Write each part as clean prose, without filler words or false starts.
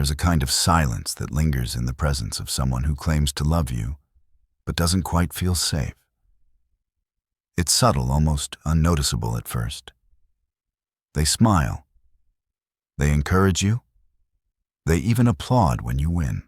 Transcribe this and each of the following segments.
There's a kind of silence that lingers in the presence of someone who claims to love you, but doesn't quite feel safe. It's subtle, almost unnoticeable at first. They smile. They encourage you. They even applaud when you win.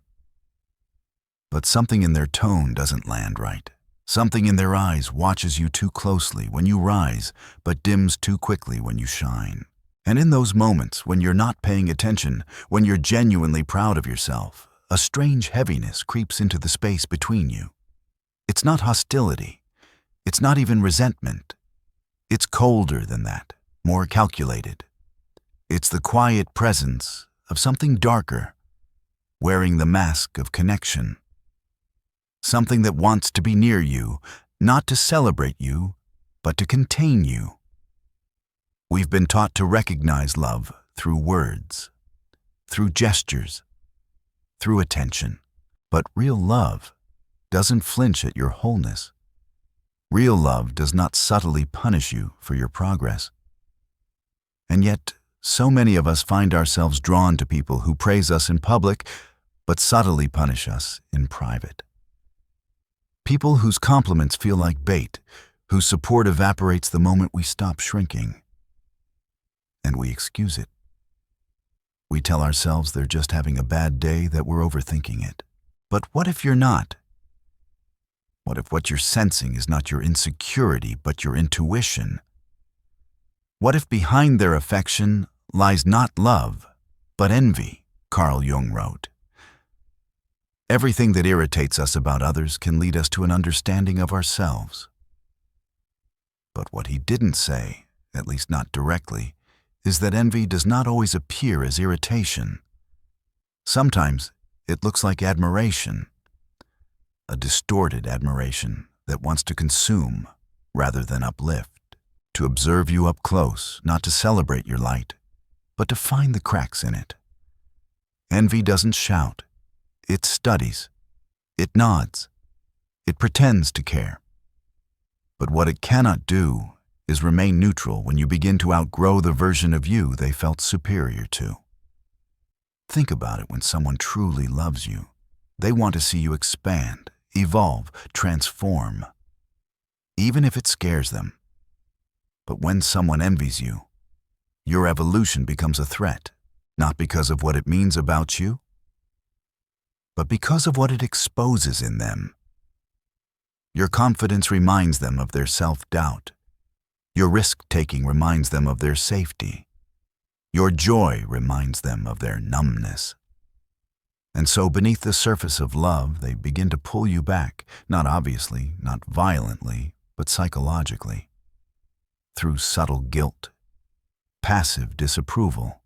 But something in their tone doesn't land right. Something in their eyes watches you too closely when you rise, but dims too quickly when you shine. And in those moments when you're not paying attention, when you're genuinely proud of yourself, a strange heaviness creeps into the space between you. It's not hostility. It's not even resentment. It's colder than that, more calculated. It's the quiet presence of something darker, wearing the mask of connection. Something that wants to be near you, not to celebrate you, but to contain you. We've been taught to recognize love through words, through gestures, through attention. But real love doesn't flinch at your wholeness. Real love does not subtly punish you for your progress. And yet, so many of us find ourselves drawn to people who praise us in public, but subtly punish us in private. People whose compliments feel like bait, whose support evaporates the moment we stop shrinking. And we excuse it. We tell ourselves they're just having a bad day, that we're overthinking it. But what if you're not? What if what you're sensing is not your insecurity, but your intuition? What if behind their affection lies not love, but envy? Carl Jung wrote. Everything that irritates us about others can lead us to an understanding of ourselves. But what he didn't say, at least not directly, is that envy does not always appear as irritation. Sometimes it looks like admiration, a distorted admiration that wants to consume rather than uplift, to observe you up close, not to celebrate your light, but to find the cracks in it. Envy doesn't shout. It studies. It nods. It pretends to care. But what it cannot do is remain neutral when you begin to outgrow the version of you they felt superior to. Think about it when someone truly loves you. They want to see you expand, evolve, transform, even if it scares them. But when someone envies you, your evolution becomes a threat, not because of what it means about you, but because of what it exposes in them. Your confidence reminds them of their self-doubt. Your risk-taking reminds them of their safety. Your joy reminds them of their numbness. And so beneath the surface of love, they begin to pull you back, not obviously, not violently, but psychologically, through subtle guilt, passive disapproval,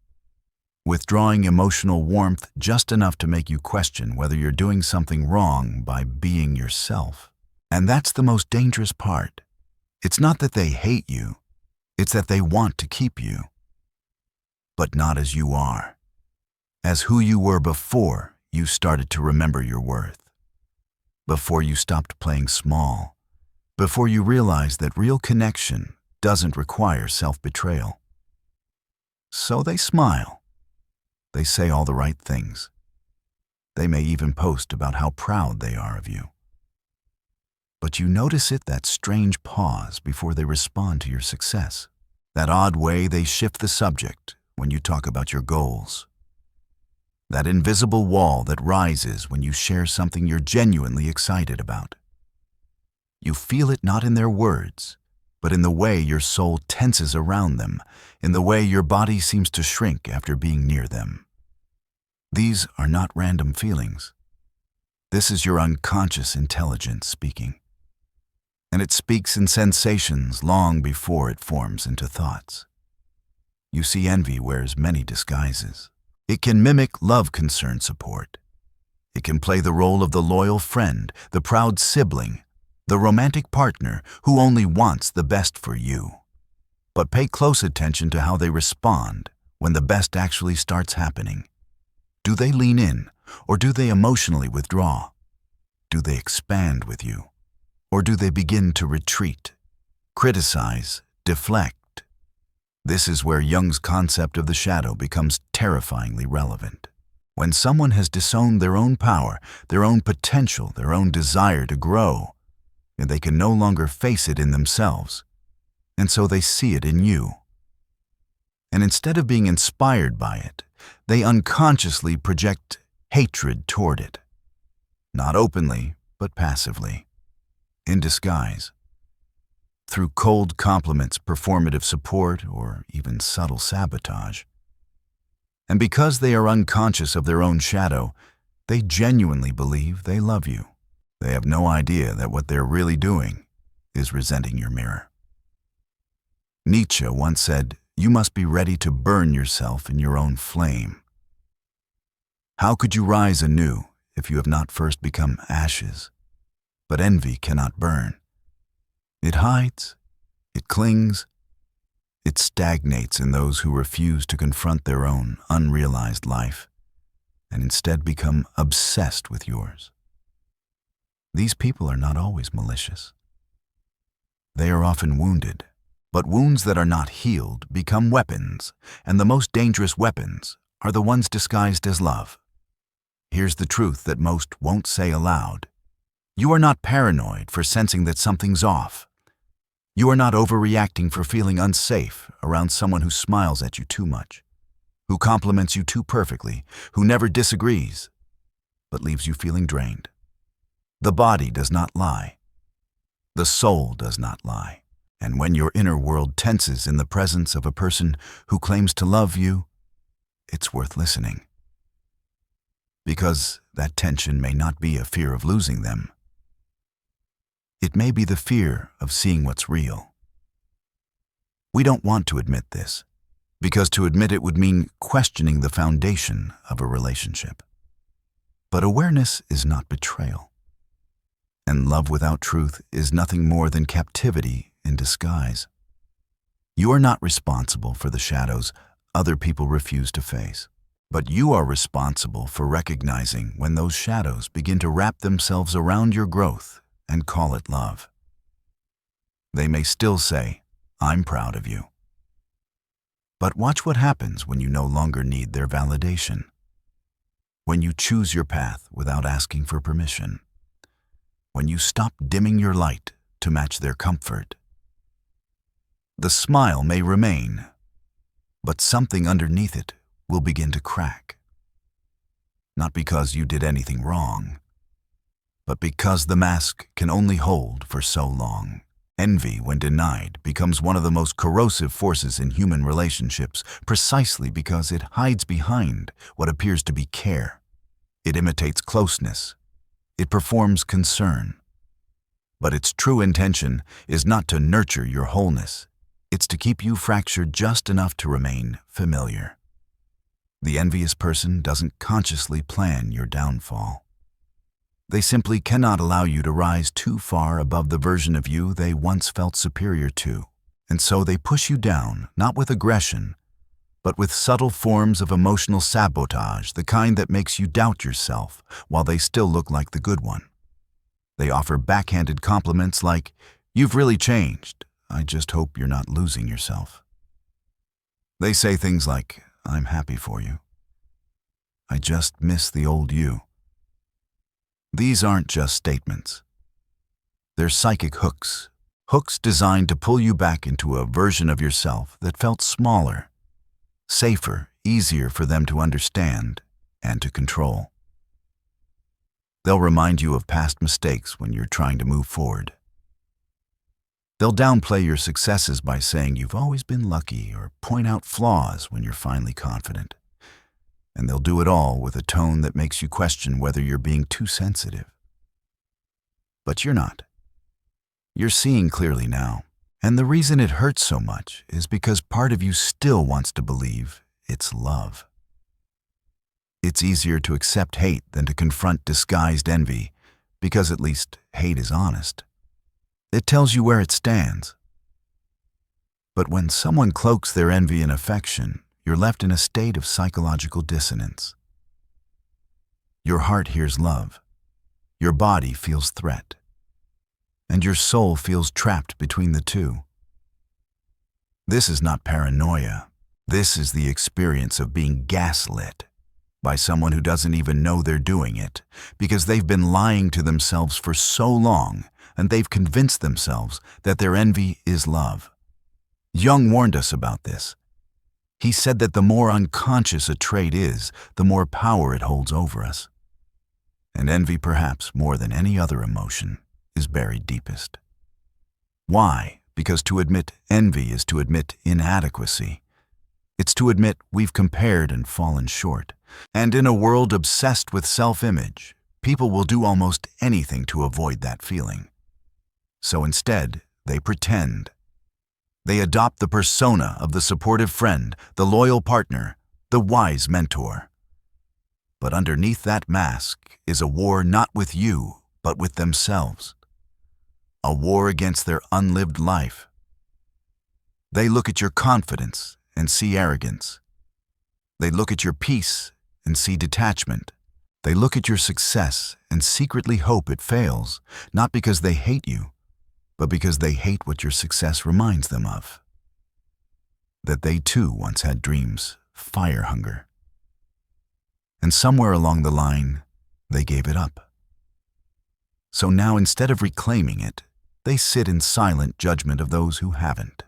withdrawing emotional warmth just enough to make you question whether you're doing something wrong by being yourself. And that's the most dangerous part. It's not that they hate you, it's that they want to keep you. But not as you are, as who you were before you started to remember your worth, before you stopped playing small, before you realized that real connection doesn't require self-betrayal. So they smile. They say all the right things. They may even post about how proud they are of you. But you notice that strange pause before they respond to your success, that odd way they shift the subject when you talk about your goals, that invisible wall that rises when you share something you're genuinely excited about. You feel it not in their words, but in the way your soul tenses around them, in the way your body seems to shrink after being near them. These are not random feelings. This is your unconscious intelligence speaking. And it speaks in sensations long before it forms into thoughts. You see, envy wears many disguises. It can mimic love-concerned support. It can play the role of the loyal friend, the proud sibling, the romantic partner who only wants the best for you. But pay close attention to how they respond when the best actually starts happening. Do they lean in, or do they emotionally withdraw? Do they expand with you? Or do they begin to retreat, criticize, deflect? This is where Jung's concept of the shadow becomes terrifyingly relevant. When someone has disowned their own power, their own potential, their own desire to grow, and they can no longer face it in themselves, and so they see it in you. And instead of being inspired by it, they unconsciously project hatred toward it. Not openly, but passively, in disguise, through cold compliments, performative support, or even subtle sabotage. And because they are unconscious of their own shadow, they genuinely believe they love you. They have no idea that what they're really doing is resenting your mirror. Nietzsche once said, "You must be ready to burn yourself in your own flame." How could you rise anew if you have not first become ashes? But envy cannot burn. It hides, it clings, it stagnates in those who refuse to confront their own unrealized life and instead become obsessed with yours. These people are not always malicious. They are often wounded, but wounds that are not healed become weapons, and the most dangerous weapons are the ones disguised as love. Here's the truth that most won't say aloud. You are not paranoid for sensing that something's off. You are not overreacting for feeling unsafe around someone who smiles at you too much, who compliments you too perfectly, who never disagrees, but leaves you feeling drained. The body does not lie. The soul does not lie. And when your inner world tenses in the presence of a person who claims to love you, it's worth listening. Because that tension may not be a fear of losing them. It may be the fear of seeing what's real. We don't want to admit this, because to admit it would mean questioning the foundation of a relationship. But awareness is not betrayal. And love without truth is nothing more than captivity in disguise. You are not responsible for the shadows other people refuse to face, but you are responsible for recognizing when those shadows begin to wrap themselves around your growth and call it love. They may still say, "I'm proud of you." But watch what happens when you no longer need their validation. When you choose your path without asking for permission. When you stop dimming your light to match their comfort. The smile may remain, but something underneath it will begin to crack. Not because you did anything wrong, but because the mask can only hold for so long. Envy, when denied, becomes one of the most corrosive forces in human relationships precisely because it hides behind what appears to be care. It imitates closeness. It performs concern. But its true intention is not to nurture your wholeness. It's to keep you fractured just enough to remain familiar. The envious person doesn't consciously plan your downfall. They simply cannot allow you to rise too far above the version of you they once felt superior to, and so they push you down, not with aggression, but with subtle forms of emotional sabotage, the kind that makes you doubt yourself while they still look like the good one. They offer backhanded compliments like, "You've really changed. I just hope you're not losing yourself." They say things like, "I'm happy for you. I just miss the old you." These aren't just statements. They're psychic hooks, hooks designed to pull you back into a version of yourself that felt smaller, safer, easier for them to understand and to control. They'll remind you of past mistakes when you're trying to move forward. They'll downplay your successes by saying you've always been lucky or point out flaws when you're finally confident. And they'll do it all with a tone that makes you question whether you're being too sensitive. But you're not. You're seeing clearly now, and the reason it hurts so much is because part of you still wants to believe it's love. It's easier to accept hate than to confront disguised envy, because at least hate is honest. It tells you where it stands. But when someone cloaks their envy in affection, you're left in a state of psychological dissonance. Your heart hears love, your body feels threat, and your soul feels trapped between the two. This is not paranoia. This is the experience of being gaslit, by someone who doesn't even know they're doing it, because they've been lying to themselves for so long and they've convinced themselves that their envy is love. Jung warned us about this. He said that the more unconscious a trait is, the more power it holds over us. And envy, perhaps more than any other emotion, is buried deepest. Why? Because to admit envy is to admit inadequacy. It's to admit we've compared and fallen short. And in a world obsessed with self-image, people will do almost anything to avoid that feeling. So instead, they pretend. They adopt the persona of the supportive friend, the loyal partner, the wise mentor. But underneath that mask is a war not with you, but with themselves. A war against their unlived life. They look at your confidence and see arrogance. They look at your peace and see detachment. They look at your success and secretly hope it fails, not because they hate you, but because they hate what your success reminds them of. That they too once had dreams, fire hunger. And somewhere along the line, they gave it up. So now instead of reclaiming it, they sit in silent judgment of those who haven't.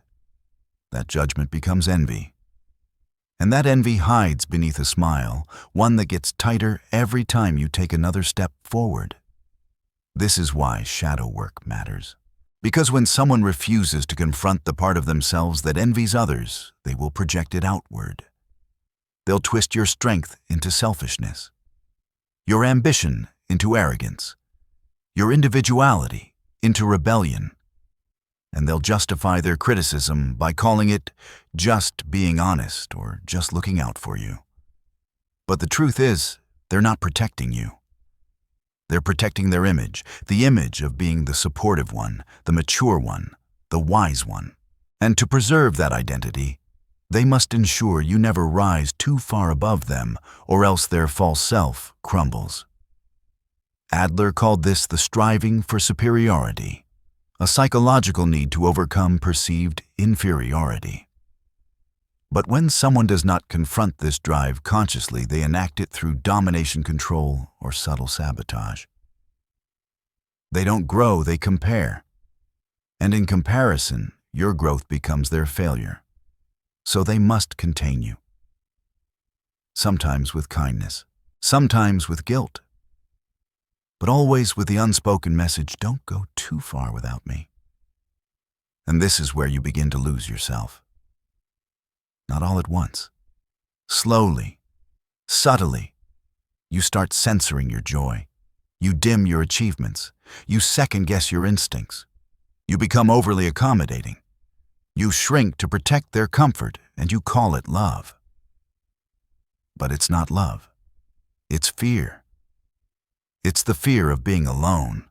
That judgment becomes envy. And that envy hides beneath a smile, one that gets tighter every time you take another step forward. This is why shadow work matters. Because when someone refuses to confront the part of themselves that envies others, they will project it outward. They'll twist your strength into selfishness, your ambition into arrogance, your individuality into rebellion. And they'll justify their criticism by calling it just being honest or just looking out for you. But the truth is, they're not protecting you. They're protecting their image, the image of being the supportive one, the mature one, the wise one. And to preserve that identity, they must ensure you never rise too far above them, or else their false self crumbles. Adler called this the striving for superiority. A psychological need to overcome perceived inferiority. But when someone does not confront this drive consciously, they enact it through domination, control, or subtle sabotage. They don't grow, they compare. And in comparison, your growth becomes their failure. So they must contain you. Sometimes with kindness, sometimes with guilt. But always with the unspoken message, don't go too far without me. And this is where you begin to lose yourself. Not all at once. Slowly, subtly, you start censoring your joy. You dim your achievements. You second-guess your instincts. You become overly accommodating. You shrink to protect their comfort, and you call it love. But it's not love. It's fear. It's the fear of being alone,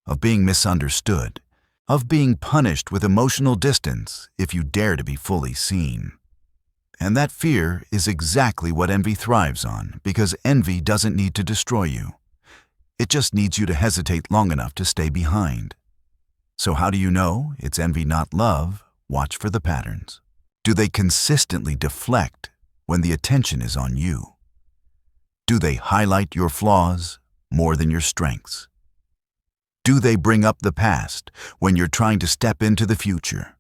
of being misunderstood, of being punished with emotional distance if you dare to be fully seen. And that fear is exactly what envy thrives on, because envy doesn't need to destroy you. It just needs you to hesitate long enough to stay behind. So how do you know it's envy, not love? Watch for the patterns. Do they consistently deflect when the attention is on you? Do they highlight your flaws more than your strengths? Do they bring up the past when you're trying to step into the future?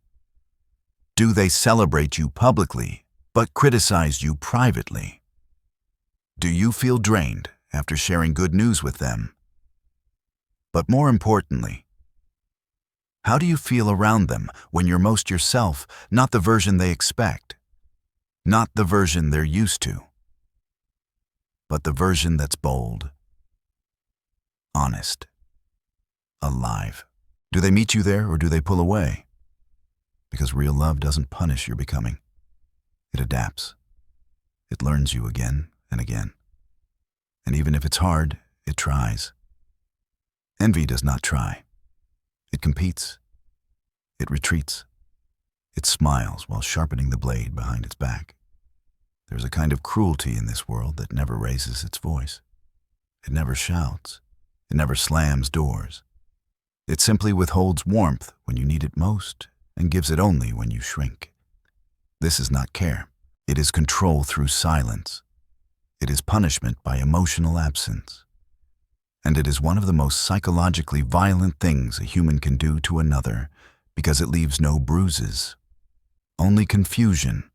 Do they celebrate you publicly but criticize you privately? Do you feel drained after sharing good news with them? But more importantly, how do you feel around them when you're most yourself, not the version they expect, not the version they're used to, but the version that's bold, honest, alive? Do they meet you there or do they pull away? Because real love doesn't punish your becoming. It adapts. It learns you again and again. And even if it's hard, it tries. Envy does not try. It competes. It retreats. It smiles while sharpening the blade behind its back. There's a kind of cruelty in this world that never raises its voice. It never shouts. It never slams doors. It simply withholds warmth when you need it most and gives it only when you shrink. This is not care. It is control through silence. It is punishment by emotional absence. And it is one of the most psychologically violent things a human can do to another because it leaves no bruises, only confusion,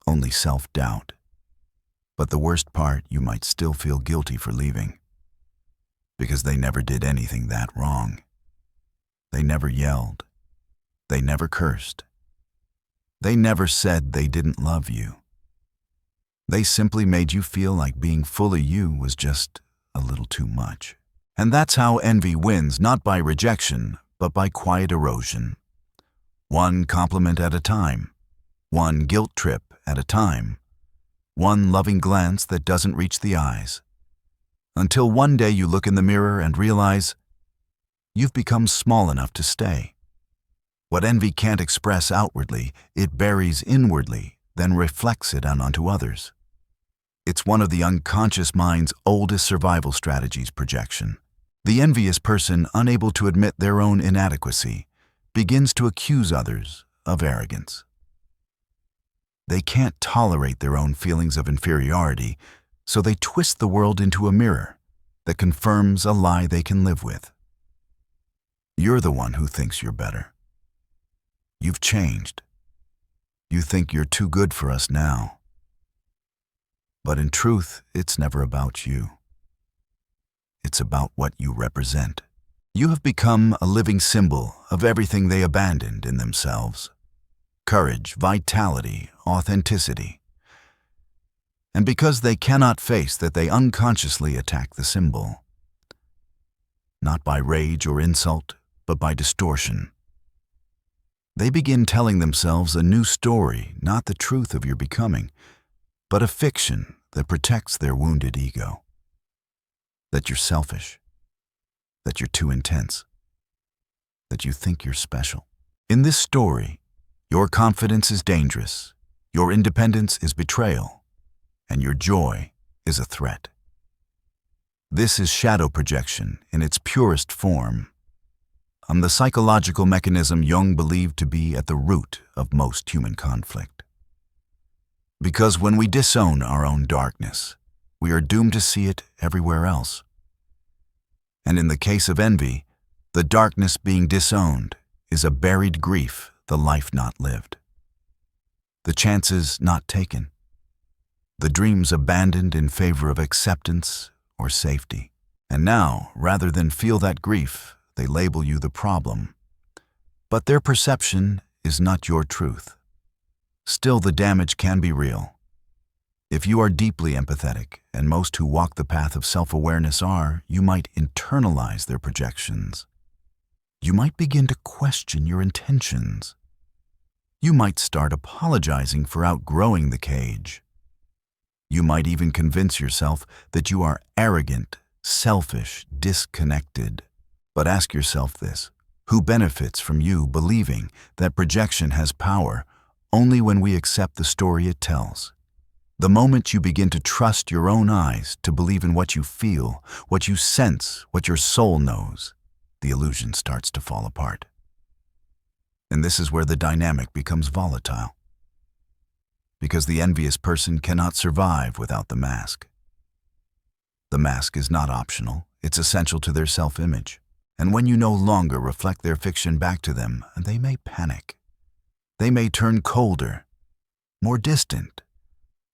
only self-doubt. But the worst part, you might still feel guilty for leaving because they never did anything that wrong. They never yelled. They never cursed. They never said they didn't love you. They simply made you feel like being fully you was just a little too much. And that's how envy wins, not by rejection, but by quiet erosion. One compliment at a time, one guilt trip at a time, one loving glance that doesn't reach the eyes. Until one day you look in the mirror and realize you've become small enough to stay. What envy can't express outwardly, it buries inwardly, then reflects it onto others. It's one of the unconscious mind's oldest survival strategies, projection. The envious person, unable to admit their own inadequacy, begins to accuse others of arrogance. They can't tolerate their own feelings of inferiority, so they twist the world into a mirror that confirms a lie they can live with. You're the one who thinks you're better. You've changed. You think you're too good for us now. But in truth, it's never about you. It's about what you represent. You have become a living symbol of everything they abandoned in themselves. Courage, vitality, authenticity. And because they cannot face that, they unconsciously attack the symbol. Not by rage or insult, but by distortion. They begin telling themselves a new story, not the truth of your becoming, but a fiction that protects their wounded ego. That you're selfish, that you're too intense, that you think you're special. In this story, your confidence is dangerous, your independence is betrayal, and your joy is a threat. This is shadow projection in its purest form, the psychological mechanism Jung believed to be at the root of most human conflict. Because when we disown our own darkness, we are doomed to see it everywhere else. And in the case of envy, the darkness being disowned is a buried grief, the life not lived. The chances not taken. The dreams abandoned in favor of acceptance or safety. And now, rather than feel that grief, they label you the problem. But their perception is not your truth. Still, the damage can be real. If you are deeply empathetic, and most who walk the path of self-awareness are, you might internalize their projections. You might begin to question your intentions. You might start apologizing for outgrowing the cage. You might even convince yourself that you are arrogant, selfish, disconnected. But ask yourself this: who benefits from you believing that projection has power only when we accept the story it tells? The moment you begin to trust your own eyes, to believe in what you feel, what you sense, what your soul knows, the illusion starts to fall apart. And this is where the dynamic becomes volatile. Because the envious person cannot survive without the mask. The mask is not optional, it's essential to their self-image. And when you no longer reflect their fiction back to them, they may panic. They may turn colder, more distant,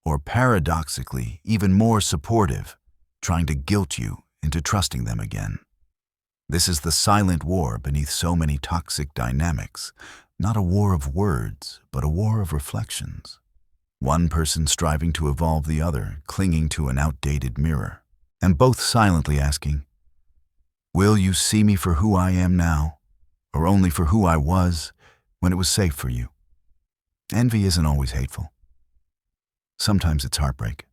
or paradoxically, even more supportive, trying to guilt you into trusting them again. This is the silent war beneath so many toxic dynamics, not a war of words, but a war of reflections. One person striving to evolve the other, clinging to an outdated mirror, and both silently asking, will you see me for who I am now, or only for who I was when it was safe for you? Envy isn't always hateful. Sometimes it's heartbreak.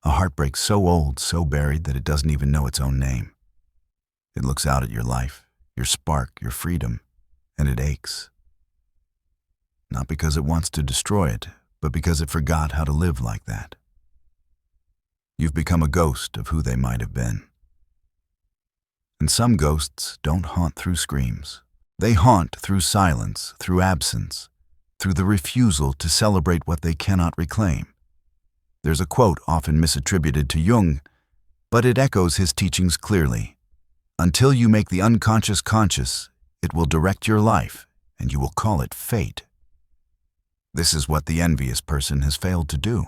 A heartbreak so old, so buried that it doesn't even know its own name. It looks out at your life, your spark, your freedom, and it aches. Not because it wants to destroy it, but because it forgot how to live like that. You've become a ghost of who they might have been. And some ghosts don't haunt through screams. They haunt through silence, through absence, through the refusal to celebrate what they cannot reclaim. There's a quote often misattributed to Jung, but it echoes his teachings clearly. Until you make the unconscious conscious, it will direct your life, and you will call it fate. This is what the envious person has failed to do.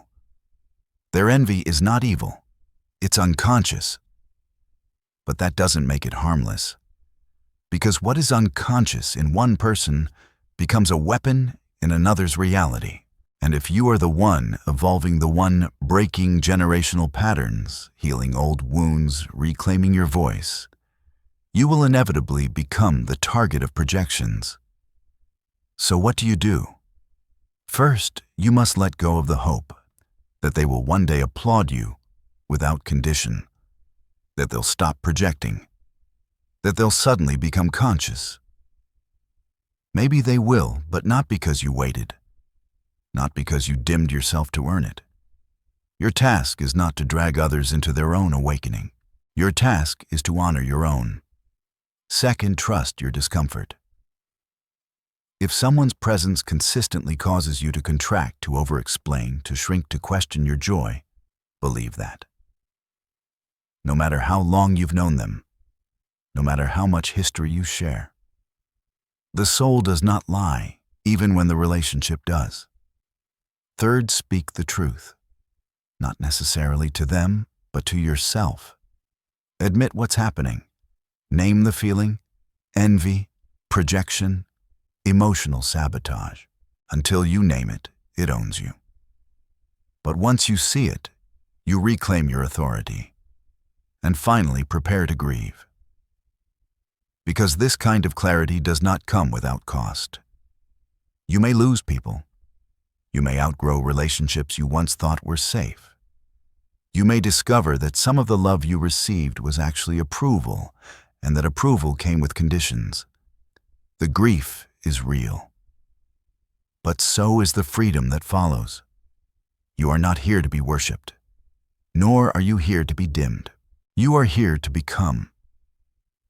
Their envy is not evil. It's unconscious. But that doesn't make it harmless. Because what is unconscious in one person becomes a weapon in another's reality. And if you are the one evolving the one breaking generational patterns, healing old wounds, reclaiming your voice, you will inevitably become the target of projections. So what do? First, you must let go of the hope that they will one day applaud you without condition, that they'll stop projecting, that they'll suddenly become conscious. Maybe they will, but not because you waited, not because you dimmed yourself to earn it. Your task is not to drag others into their own awakening. Your task is to honor your own. Second, trust your discomfort. If someone's presence consistently causes you to contract, to over-explain, to shrink, to question your joy, believe that. No matter how long you've known them, no matter how much history you share. The soul does not lie, even when the relationship does. Third, speak the truth, not necessarily to them, but to yourself. Admit what's happening. Name the feeling, envy, projection, emotional sabotage. Until you name it, it owns you. But once you see it, you reclaim your authority. And finally, prepare to grieve. Because this kind of clarity does not come without cost. You may lose people. You may outgrow relationships you once thought were safe. You may discover that some of the love you received was actually approval, and that approval came with conditions. The grief is real. But so is the freedom that follows. You are not here to be worshipped, nor are you here to be dimmed. You are here to become,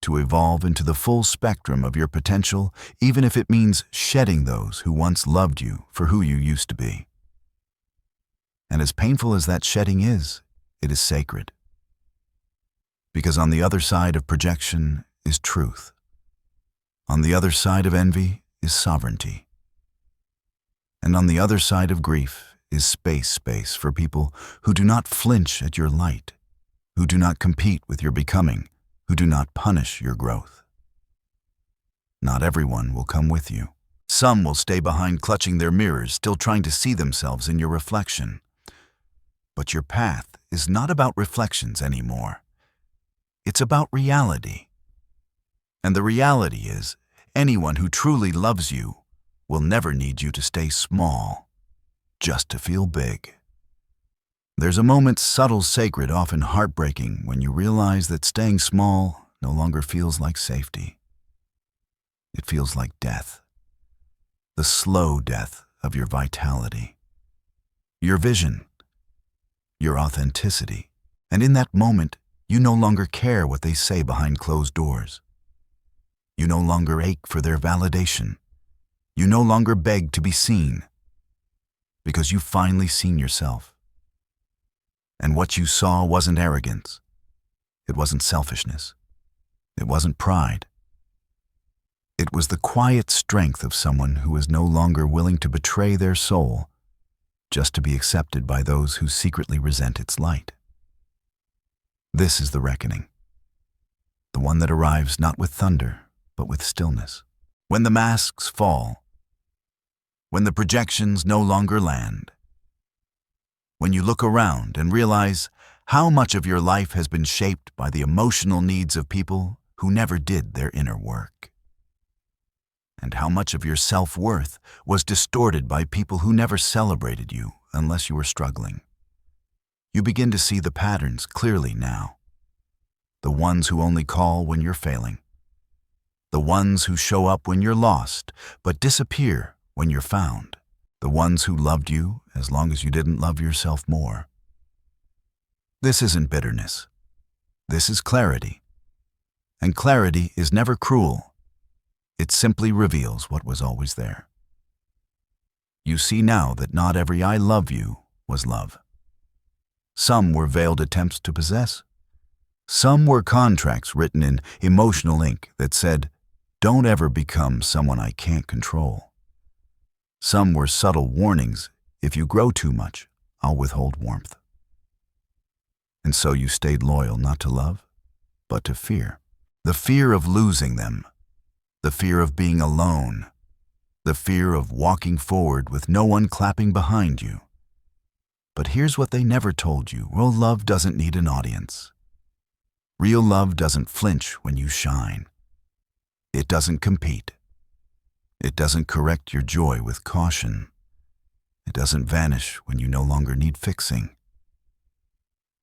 to evolve into the full spectrum of your potential, even if it means shedding those who once loved you for who you used to be. And as painful as that shedding is, it is sacred. Because on the other side of projection is truth. On the other side of envy is sovereignty. And on the other side of grief is space for people who do not flinch at your light, who do not compete with your becoming, who do not punish your growth. Not everyone will come with you. Some will stay behind clutching their mirrors, still trying to see themselves in your reflection. But your path is not about reflections anymore. It's about reality. And the reality is, anyone who truly loves you will never need you to stay small, just to feel big. There's a moment subtle, sacred, often heartbreaking, when you realize that staying small no longer feels like safety. It feels like death. The slow death of your vitality, your vision, your authenticity. And in that moment, you no longer care what they say behind closed doors. You no longer ache for their validation. You no longer beg to be seen, because you've finally seen yourself. And what you saw wasn't arrogance. It wasn't selfishness. It wasn't pride. It was the quiet strength of someone who is no longer willing to betray their soul just to be accepted by those who secretly resent its light. This is the reckoning, the one that arrives not with thunder, but with stillness. When the masks fall, when the projections no longer land, when you look around and realize how much of your life has been shaped by the emotional needs of people who never did their inner work, and how much of your self-worth was distorted by people who never celebrated you unless you were struggling. You begin to see the patterns clearly now. The ones who only call when you're failing. The ones who show up when you're lost, but disappear when you're found. The ones who loved you as long as you didn't love yourself more. This isn't bitterness. This is clarity. And clarity is never cruel. It simply reveals what was always there. You see now that not every "I love you" was love. Some were veiled attempts to possess. Some were contracts written in emotional ink that said, "Don't ever become someone I can't control." Some were subtle warnings, "If you grow too much, I'll withhold warmth." And so you stayed loyal not to love, but to fear. The fear of losing them, the fear of being alone, the fear of walking forward with no one clapping behind you. But here's what they never told you: real love doesn't need an audience. Real love doesn't flinch when you shine. It doesn't compete. It doesn't correct your joy with caution. It doesn't vanish when you no longer need fixing.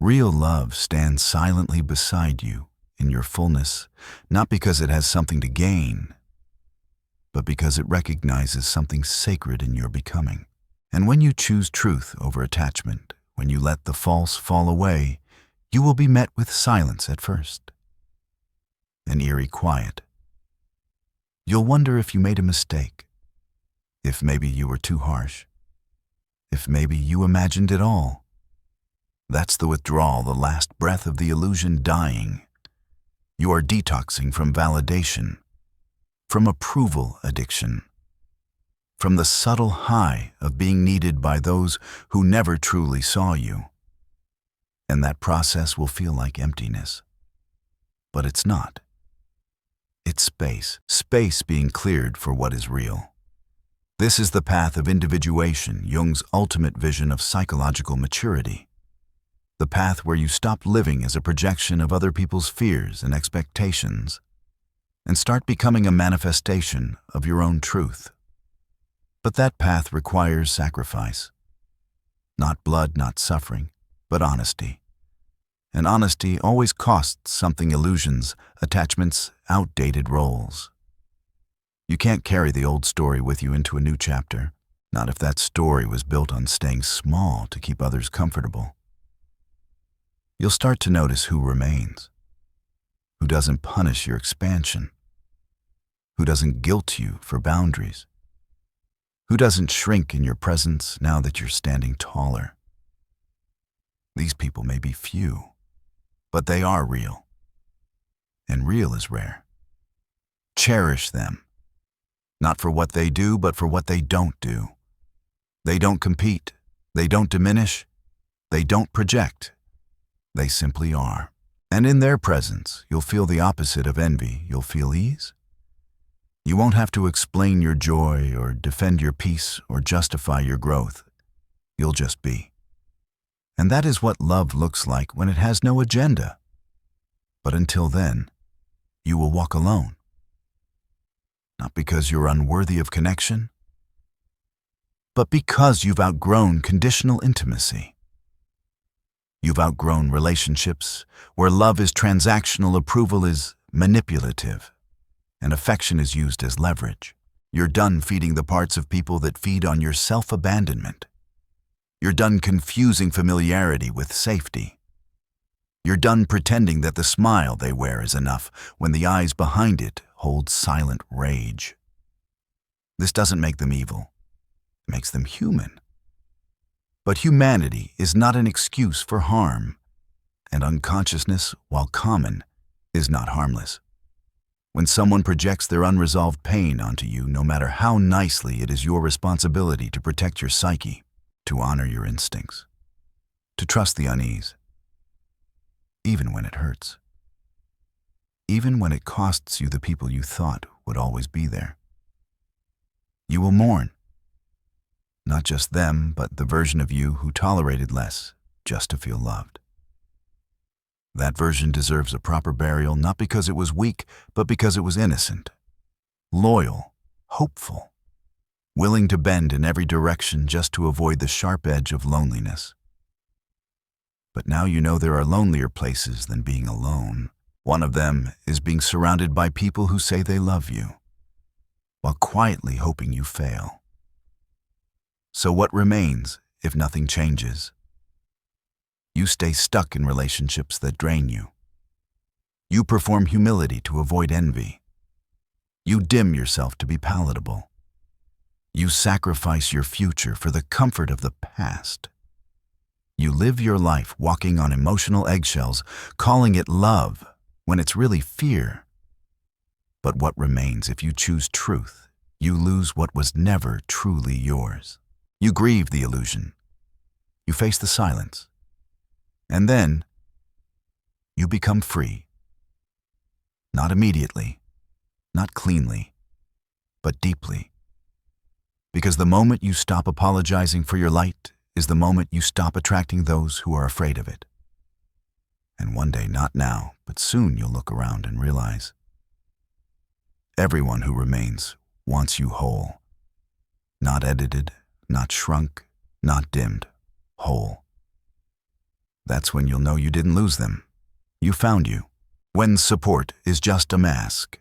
Real love stands silently beside you in your fullness, not because it has something to gain, but because it recognizes something sacred in your becoming. And when you choose truth over attachment, when you let the false fall away, you will be met with silence at first, an eerie quiet. You'll wonder if you made a mistake, if maybe you were too harsh, if maybe you imagined it all. That's the withdrawal, the last breath of the illusion dying. You are detoxing from validation, from approval addiction, from the subtle high of being needed by those who never truly saw you. And that process will feel like emptiness. But it's not. It's space being cleared for what is real. This is the path of individuation, Jung's ultimate vision of psychological maturity. The path where you stop living as a projection of other people's fears and expectations and start becoming a manifestation of your own truth. But that path requires sacrifice. Not blood, not suffering, but honesty. And honesty always costs something: illusions, attachments, outdated roles. You can't carry the old story with you into a new chapter, not if that story was built on staying small to keep others comfortable. You'll start to notice who remains, who doesn't punish your expansion, who doesn't guilt you for boundaries, who doesn't shrink in your presence now that you're standing taller. These people may be few, but they are real, and real is rare. Cherish them, not for what they do, but for what they don't do. They don't compete, they don't diminish, they don't project. They simply are. And in their presence, you'll feel the opposite of envy. You'll feel ease. You won't have to explain your joy or defend your peace or justify your growth. You'll just be. And that is what love looks like when it has no agenda. But until then, you will walk alone. Not because you're unworthy of connection, but because you've outgrown conditional intimacy. You've outgrown relationships where love is transactional, approval is manipulative, and affection is used as leverage. You're done feeding the parts of people that feed on your self-abandonment. You're done confusing familiarity with safety. You're done pretending that the smile they wear is enough when the eyes behind it hold silent rage. This doesn't make them evil. It makes them human. But humanity is not an excuse for harm, and unconsciousness, while common, is not harmless. When someone projects their unresolved pain onto you, no matter how nicely, it is your responsibility to protect your psyche, to honor your instincts, to trust the unease, even when it hurts, even when it costs you the people you thought would always be there. You will mourn. Not just them, but the version of you who tolerated less just to feel loved. That version deserves a proper burial, not because it was weak, but because it was innocent, loyal, hopeful, willing to bend in every direction just to avoid the sharp edge of loneliness. But now you know there are lonelier places than being alone. One of them is being surrounded by people who say they love you, while quietly hoping you fail. So what remains if nothing changes? You stay stuck in relationships that drain you. You perform humility to avoid envy. You dim yourself to be palatable. You sacrifice your future for the comfort of the past. You live your life walking on emotional eggshells, calling it love when it's really fear. But what remains if you choose truth? You lose what was never truly yours. You grieve the illusion. You face the silence. And then you become free. Not immediately, not cleanly, but deeply. Because the moment you stop apologizing for your light is the moment you stop attracting those who are afraid of it. And one day, not now, but soon, you'll look around and realize everyone who remains wants you whole. Not edited, not shrunk, not dimmed, whole. That's when you'll know you didn't lose them. You found you. When support is just a mask.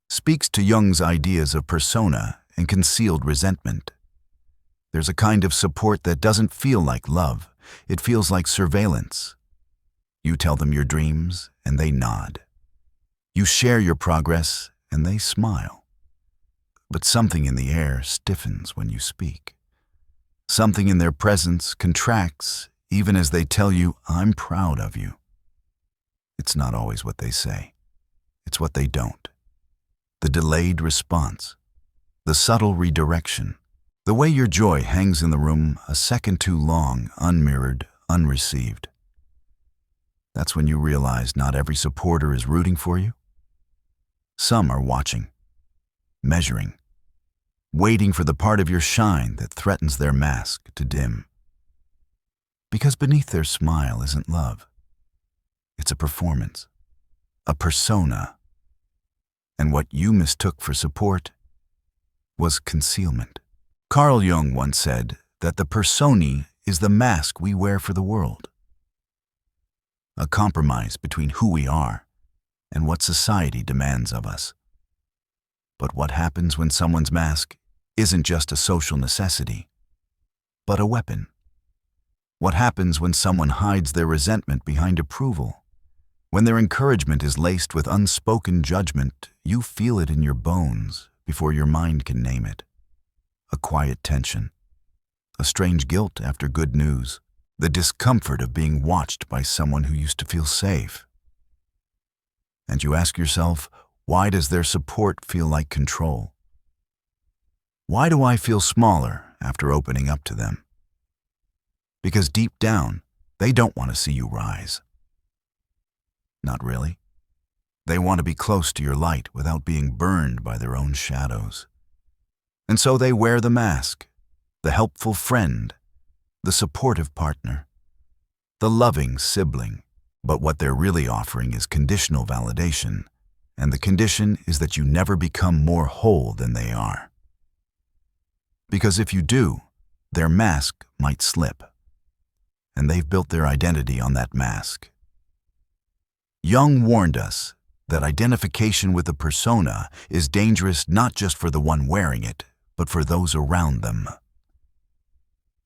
Speaks to Jung's ideas of persona and concealed resentment. There's a kind of support that doesn't feel like love. It feels like surveillance. You tell them your dreams, and they nod. You share your progress, and they smile. But something in the air stiffens when you speak. Something in their presence contracts, even as they tell you, "I'm proud of you." It's not always what they say. It's what they don't. The delayed response. The subtle redirection. The way your joy hangs in the room a second too long, unmirrored, unreceived. That's when you realize not every supporter is rooting for you. Some are watching, measuring, waiting for the part of your shine that threatens their mask to dim. Because beneath their smile isn't love. It's a performance, a persona. And what you mistook for support was concealment. Carl Jung once said that the persona is the mask we wear for the world. A compromise between who we are and what society demands of us. But what happens when someone's mask isn't just a social necessity, but a weapon? What happens when someone hides their resentment behind approval? When their encouragement is laced with unspoken judgment, you feel it in your bones before your mind can name it. A quiet tension, a strange guilt after good news, the discomfort of being watched by someone who used to feel safe. And you ask yourself, why does their support feel like control? Why do I feel smaller after opening up to them? Because deep down, they don't want to see you rise. Not really. They want to be close to your light without being burned by their own shadows. And so they wear the mask, the helpful friend, the supportive partner, the loving sibling. But what they're really offering is conditional validation, and the condition is that you never become more whole than they are. Because if you do, their mask might slip, and they've built their identity on that mask. Jung warned us that identification with a persona is dangerous not just for the one wearing it, but for those around them.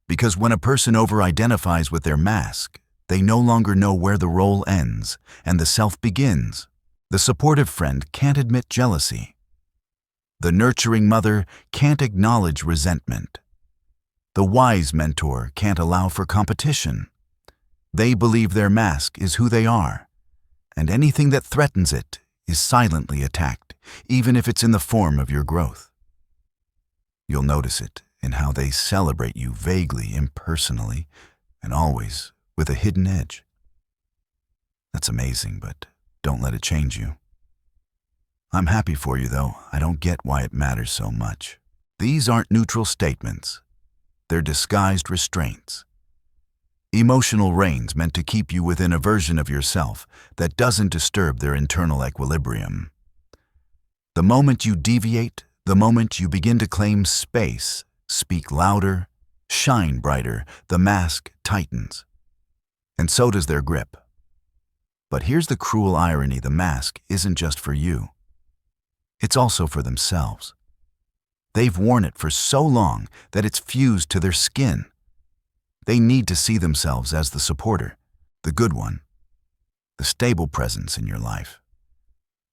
Because when a person over-identifies with their mask, they no longer know where the role ends and the self begins. The supportive friend can't admit jealousy. The nurturing mother can't acknowledge resentment. The wise mentor can't allow for competition. They believe their mask is who they are, and anything that threatens it is silently attacked, even if it's in the form of your growth. You'll notice it in how they celebrate you vaguely, impersonally, and always with a hidden edge. That's amazing, but don't let it change you. I'm happy for you, though. I don't get why it matters so much. These aren't neutral statements. They're disguised restraints. Emotional reins meant to keep you within a version of yourself that doesn't disturb their internal equilibrium. The moment you deviate, the moment you begin to claim space, speak louder, shine brighter, the mask tightens. And so does their grip. But here's the cruel irony: the mask isn't just for you. It's also for themselves. They've worn it for so long that it's fused to their skin. They need to see themselves as the supporter, the good one, the stable presence in your life.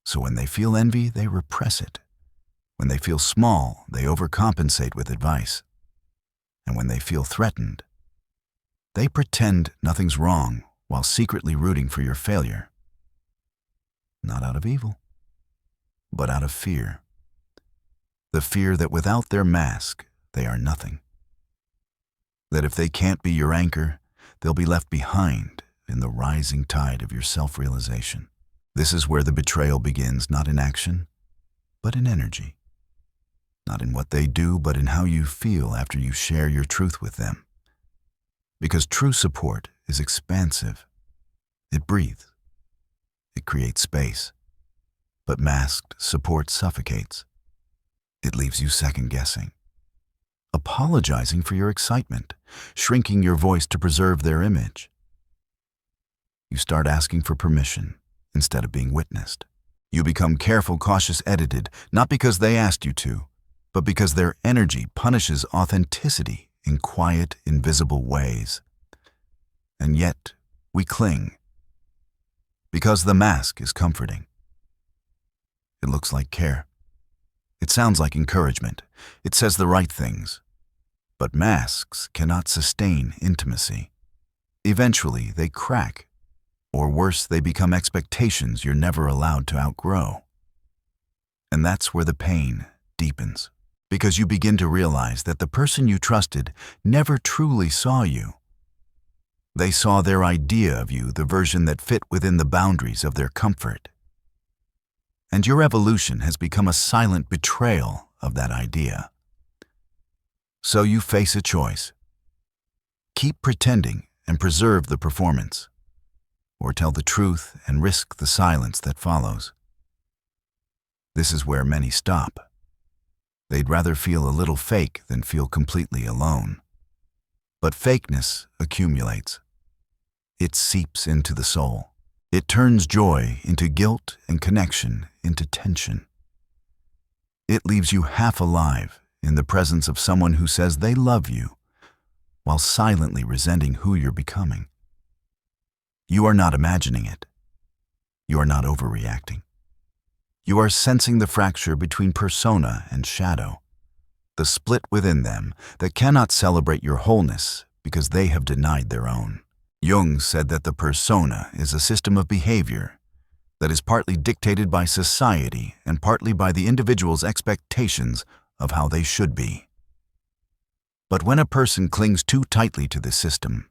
So when they feel envy, they repress it. When they feel small, they overcompensate with advice. And when they feel threatened, They pretend nothing's wrong while secretly rooting for your failure. Not out of evil, but out of fear. The fear that without their mask, they are nothing. That if they can't be your anchor, they'll be left behind in the rising tide of your self-realization. This is where the betrayal begins, not in action, but in energy. Not in what they do, but in how you feel after you share your truth with them. Because true support is expansive. It breathes. It creates space. But masked support suffocates. It leaves you second-guessing, apologizing for your excitement, shrinking your voice to preserve their image. You start asking for permission instead of being witnessed. You become careful, cautious, edited, not because they asked you to, but because their energy punishes authenticity in quiet, invisible ways. And yet, we cling, because the mask is comforting. It looks like care. It sounds like encouragement. It says the right things. But masks cannot sustain intimacy. Eventually, they crack. Or worse, they become expectations you're never allowed to outgrow. And that's where the pain deepens. Because you begin to realize that the person you trusted never truly saw you. They saw their idea of you, the version that fit within the boundaries of their comfort. And your evolution has become a silent betrayal of that idea. So you face a choice. Keep pretending and preserve the performance, or tell the truth and risk the silence that follows. This is where many stop. They'd rather feel a little fake than feel completely alone. But fakeness accumulates. It seeps into the soul. It turns joy into guilt and connection into tension. It leaves you half alive in the presence of someone who says they love you, while silently resenting who you're becoming. You are not imagining it. You are not overreacting. You are sensing the fracture between persona and shadow, the split within them that cannot celebrate your wholeness because they have denied their own. Jung said that the persona is a system of behavior that is partly dictated by society and partly by the individual's expectations of how they should be. But when a person clings too tightly to this system,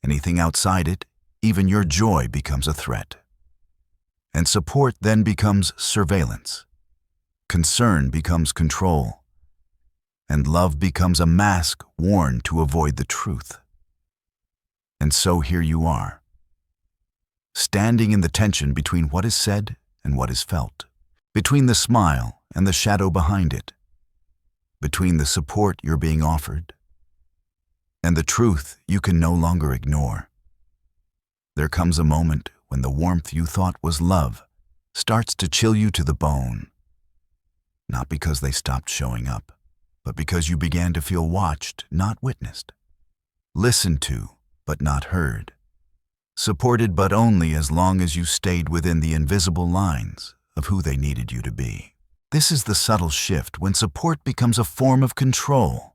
anything outside it, even your joy, becomes a threat. And support then becomes surveillance. Concern becomes control. And love becomes a mask worn to avoid the truth. And so here you are, standing in the tension between what is said and what is felt, between the smile and the shadow behind it, between the support you're being offered and the truth you can no longer ignore. There comes a moment when the warmth you thought was love starts to chill you to the bone, not because they stopped showing up, but because you began to feel watched, not witnessed, listened to, but not heard, supported but only as long as you stayed within the invisible lines of who they needed you to be. This is the subtle shift when support becomes a form of control,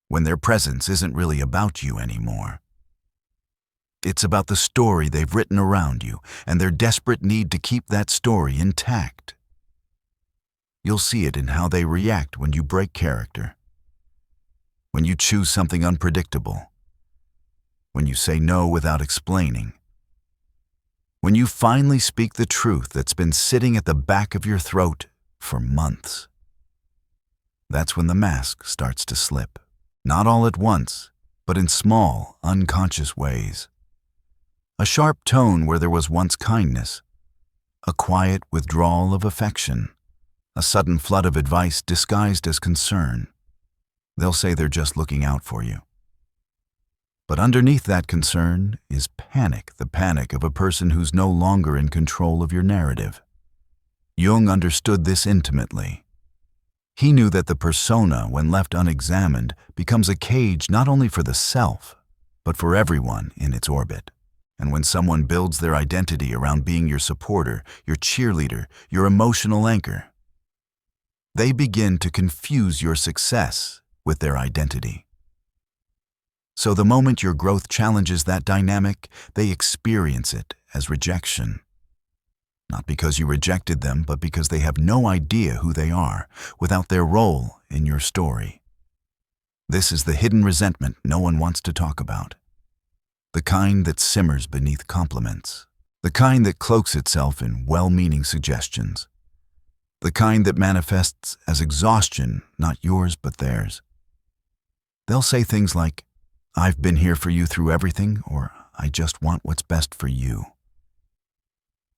when their presence isn't really about you anymore. It's about the story they've written around you and their desperate need to keep that story intact. You'll see it in how they react when you break character, when you choose something unpredictable, when you say no without explaining, when you finally speak the truth that's been sitting at the back of your throat for months. That's when the mask starts to slip, not all at once, but in small, unconscious ways. A sharp tone where there was once kindness, a quiet withdrawal of affection, a sudden flood of advice disguised as concern. They'll say they're just looking out for you. But underneath that concern is panic, the panic of a person who's no longer in control of your narrative. Jung understood this intimately. He knew that the persona, when left unexamined, becomes a cage not only for the self, but for everyone in its orbit. And when someone builds their identity around being your supporter, your cheerleader, your emotional anchor, they begin to confuse your success with their identity. So the moment your growth challenges that dynamic, they experience it as rejection. Not because you rejected them, but because they have no idea who they are without their role in your story. This is the hidden resentment no one wants to talk about. The kind that simmers beneath compliments. The kind that cloaks itself in well-meaning suggestions. The kind that manifests as exhaustion, not yours but theirs. They'll say things like, "I've been here for you through everything," or "I just want what's best for you."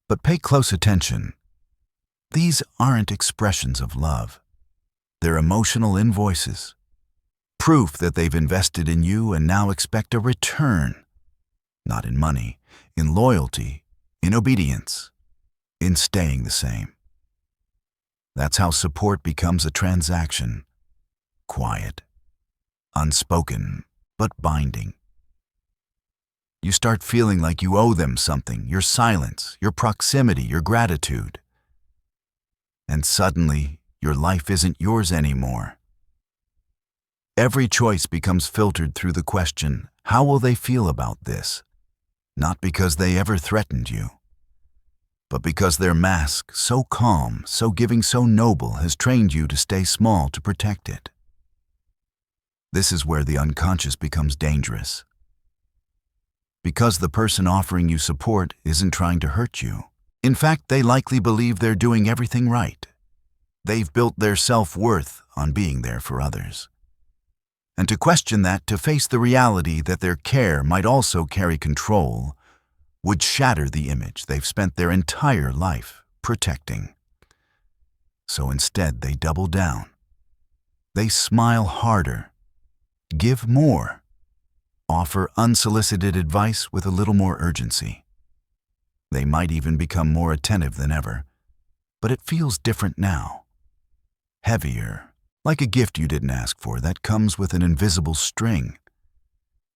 But pay close attention. These aren't expressions of love. They're emotional invoices. Proof that they've invested in you and now expect a return. Not in money, in loyalty, in obedience, in staying the same. That's how support becomes a transaction. Quiet, unspoken, but binding. You start feeling like you owe them something, your silence, your proximity, your gratitude. And suddenly, your life isn't yours anymore. Every choice becomes filtered through the question, how will they feel about this? Not because they ever threatened you, but because their mask, so calm, so giving, so noble, has trained you to stay small to protect it. This is where the unconscious becomes dangerous. Because the person offering you support isn't trying to hurt you. In fact, they likely believe they're doing everything right. They've built their self-worth on being there for others. And to question that, to face the reality that their care might also carry control, would shatter the image they've spent their entire life protecting. So instead, they double down. They smile harder, give more, offer unsolicited advice with a little more urgency. They might even become more attentive than ever, but it feels different now. Heavier, like a gift you didn't ask for that comes with an invisible string.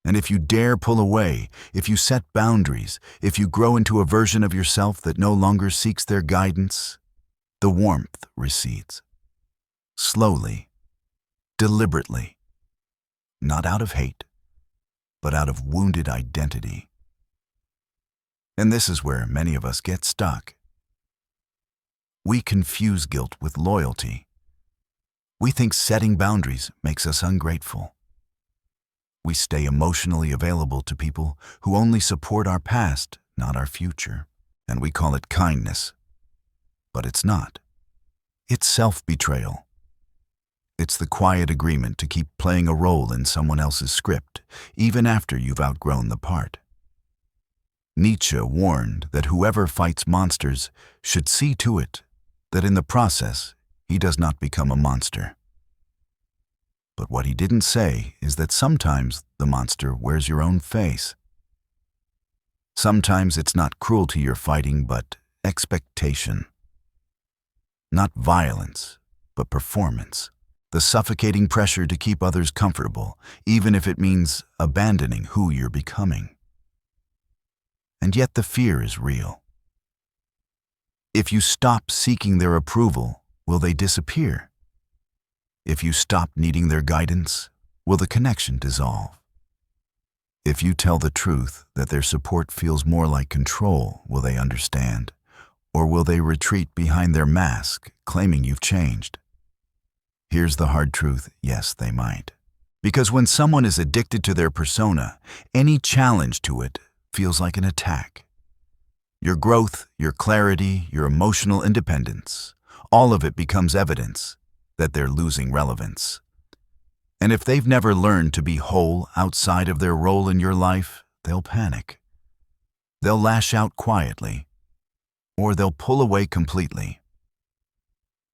And if you dare pull away, if you set boundaries, if you grow into a version of yourself that no longer seeks their guidance, the warmth recedes. Slowly, deliberately, not out of hate, but out of wounded identity. And this is where many of us get stuck. We confuse guilt with loyalty. We think setting boundaries makes us ungrateful. We stay emotionally available to people who only support our past, not our future. And we call it kindness. But it's not. It's self-betrayal. It's the quiet agreement to keep playing a role in someone else's script, even after you've outgrown the part. Nietzsche warned that whoever fights monsters should see to it that in the process he does not become a monster. But what he didn't say is that sometimes the monster wears your own face. Sometimes it's not cruelty you're fighting, but expectation. Not violence, but performance. The suffocating pressure to keep others comfortable, even if it means abandoning who you're becoming. And yet the fear is real. If you stop seeking their approval, will they disappear? If you stop needing their guidance, will the connection dissolve? If you tell the truth that their support feels more like control, will they understand? Or will they retreat behind their mask, claiming you've changed? Here's the hard truth, yes, they might. Because when someone is addicted to their persona, any challenge to it feels like an attack. Your growth, your clarity, your emotional independence, all of it becomes evidence that they're losing relevance. And if they've never learned to be whole outside of their role in your life, they'll panic. They'll lash out quietly, or they'll pull away completely.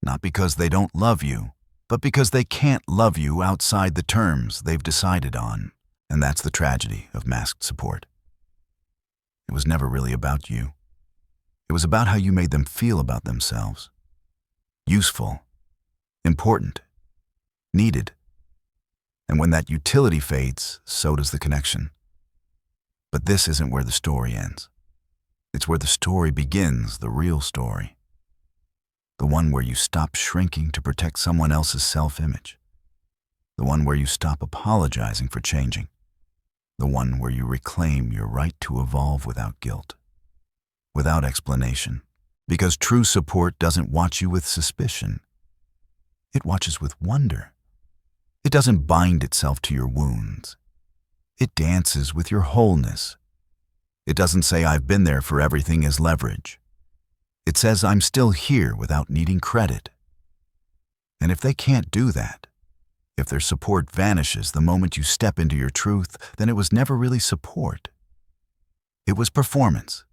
Not because they don't love you, but because they can't love you outside the terms they've decided on. And that's the tragedy of masked support. It was never really about you. It was about how you made them feel about themselves. Useful, important, needed. And when that utility fades, so does the connection. But this isn't where the story ends. It's where the story begins, the real story. The one where you stop shrinking to protect someone else's self-image. The one where you stop apologizing for changing. the one where you reclaim your right to evolve without guilt, without explanation, because true support doesn't watch you with suspicion. It watches with wonder. It doesn't bind itself to your wounds. It dances with your wholeness. It doesn't say, "I've been there for everything" as leverage. It says, "I'm still here," without needing credit. And if they can't do that, if their support vanishes the moment you step into your truth, then it was never really support. It was performance.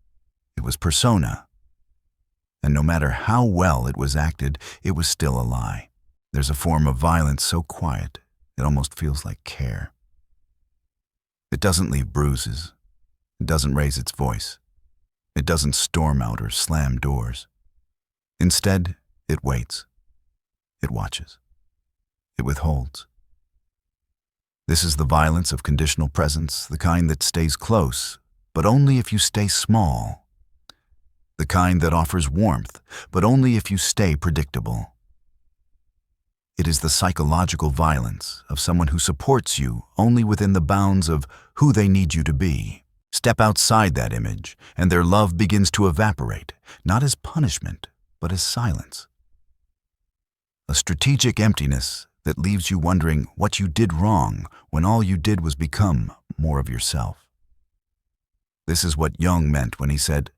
It was persona. And no matter how well it was acted, it was still a lie. There's a form of violence so quiet, it almost feels like care. It doesn't leave bruises. It doesn't raise its voice. It doesn't storm out or slam doors. Instead, it waits. It watches. It withholds. This is the violence of conditional presence, the kind that stays close, but only if you stay small. The kind that offers warmth, but only if you stay predictable. It is the psychological violence of someone who supports you only within the bounds of who they need you to be. Step outside that image, and their love begins to evaporate, not as punishment, but as silence. A strategic emptiness that leaves you wondering what you did wrong when all you did was become more of yourself. This is what Jung meant when he said,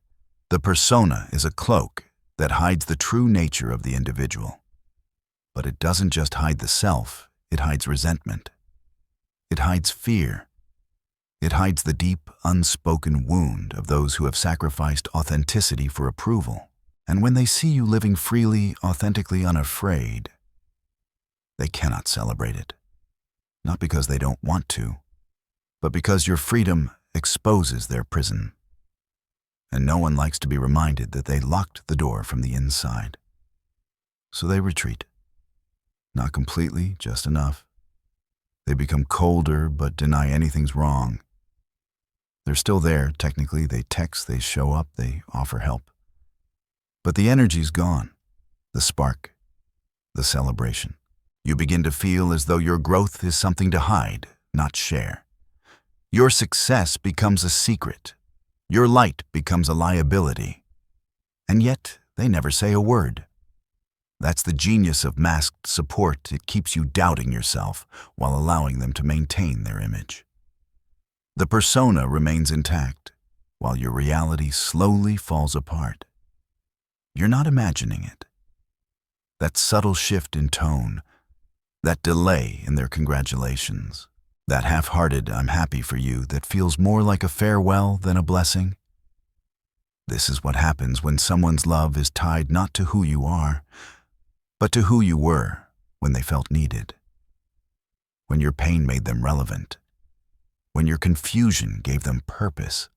"The persona is a cloak that hides the true nature of the individual." But it doesn't just hide the self, it hides resentment. It hides fear. It hides the deep, unspoken wound of those who have sacrificed authenticity for approval. And when they see you living freely, authentically unafraid, they cannot celebrate it. Not because they don't want to, but because your freedom exposes their prison. And no one likes to be reminded that they locked the door from the inside. So they retreat. Not completely, just enough. They become colder, but deny anything's wrong. They're still there, technically. They text, they show up, they offer help. But the energy's gone. The spark. The celebration. You begin to feel as though your growth is something to hide, not share. Your success becomes a secret. Your light becomes a liability. And yet, they never say a word. That's the genius of masked support. It keeps you doubting yourself while allowing them to maintain their image. The persona remains intact, while your reality slowly falls apart. You're not imagining it. That subtle shift in tone, that delay in their congratulations, that half-hearted "I'm happy for you" that feels more like a farewell than a blessing. This is what happens when someone's love is tied not to who you are, but to who you were when they felt needed. When your pain made them relevant. When your confusion gave them purpose.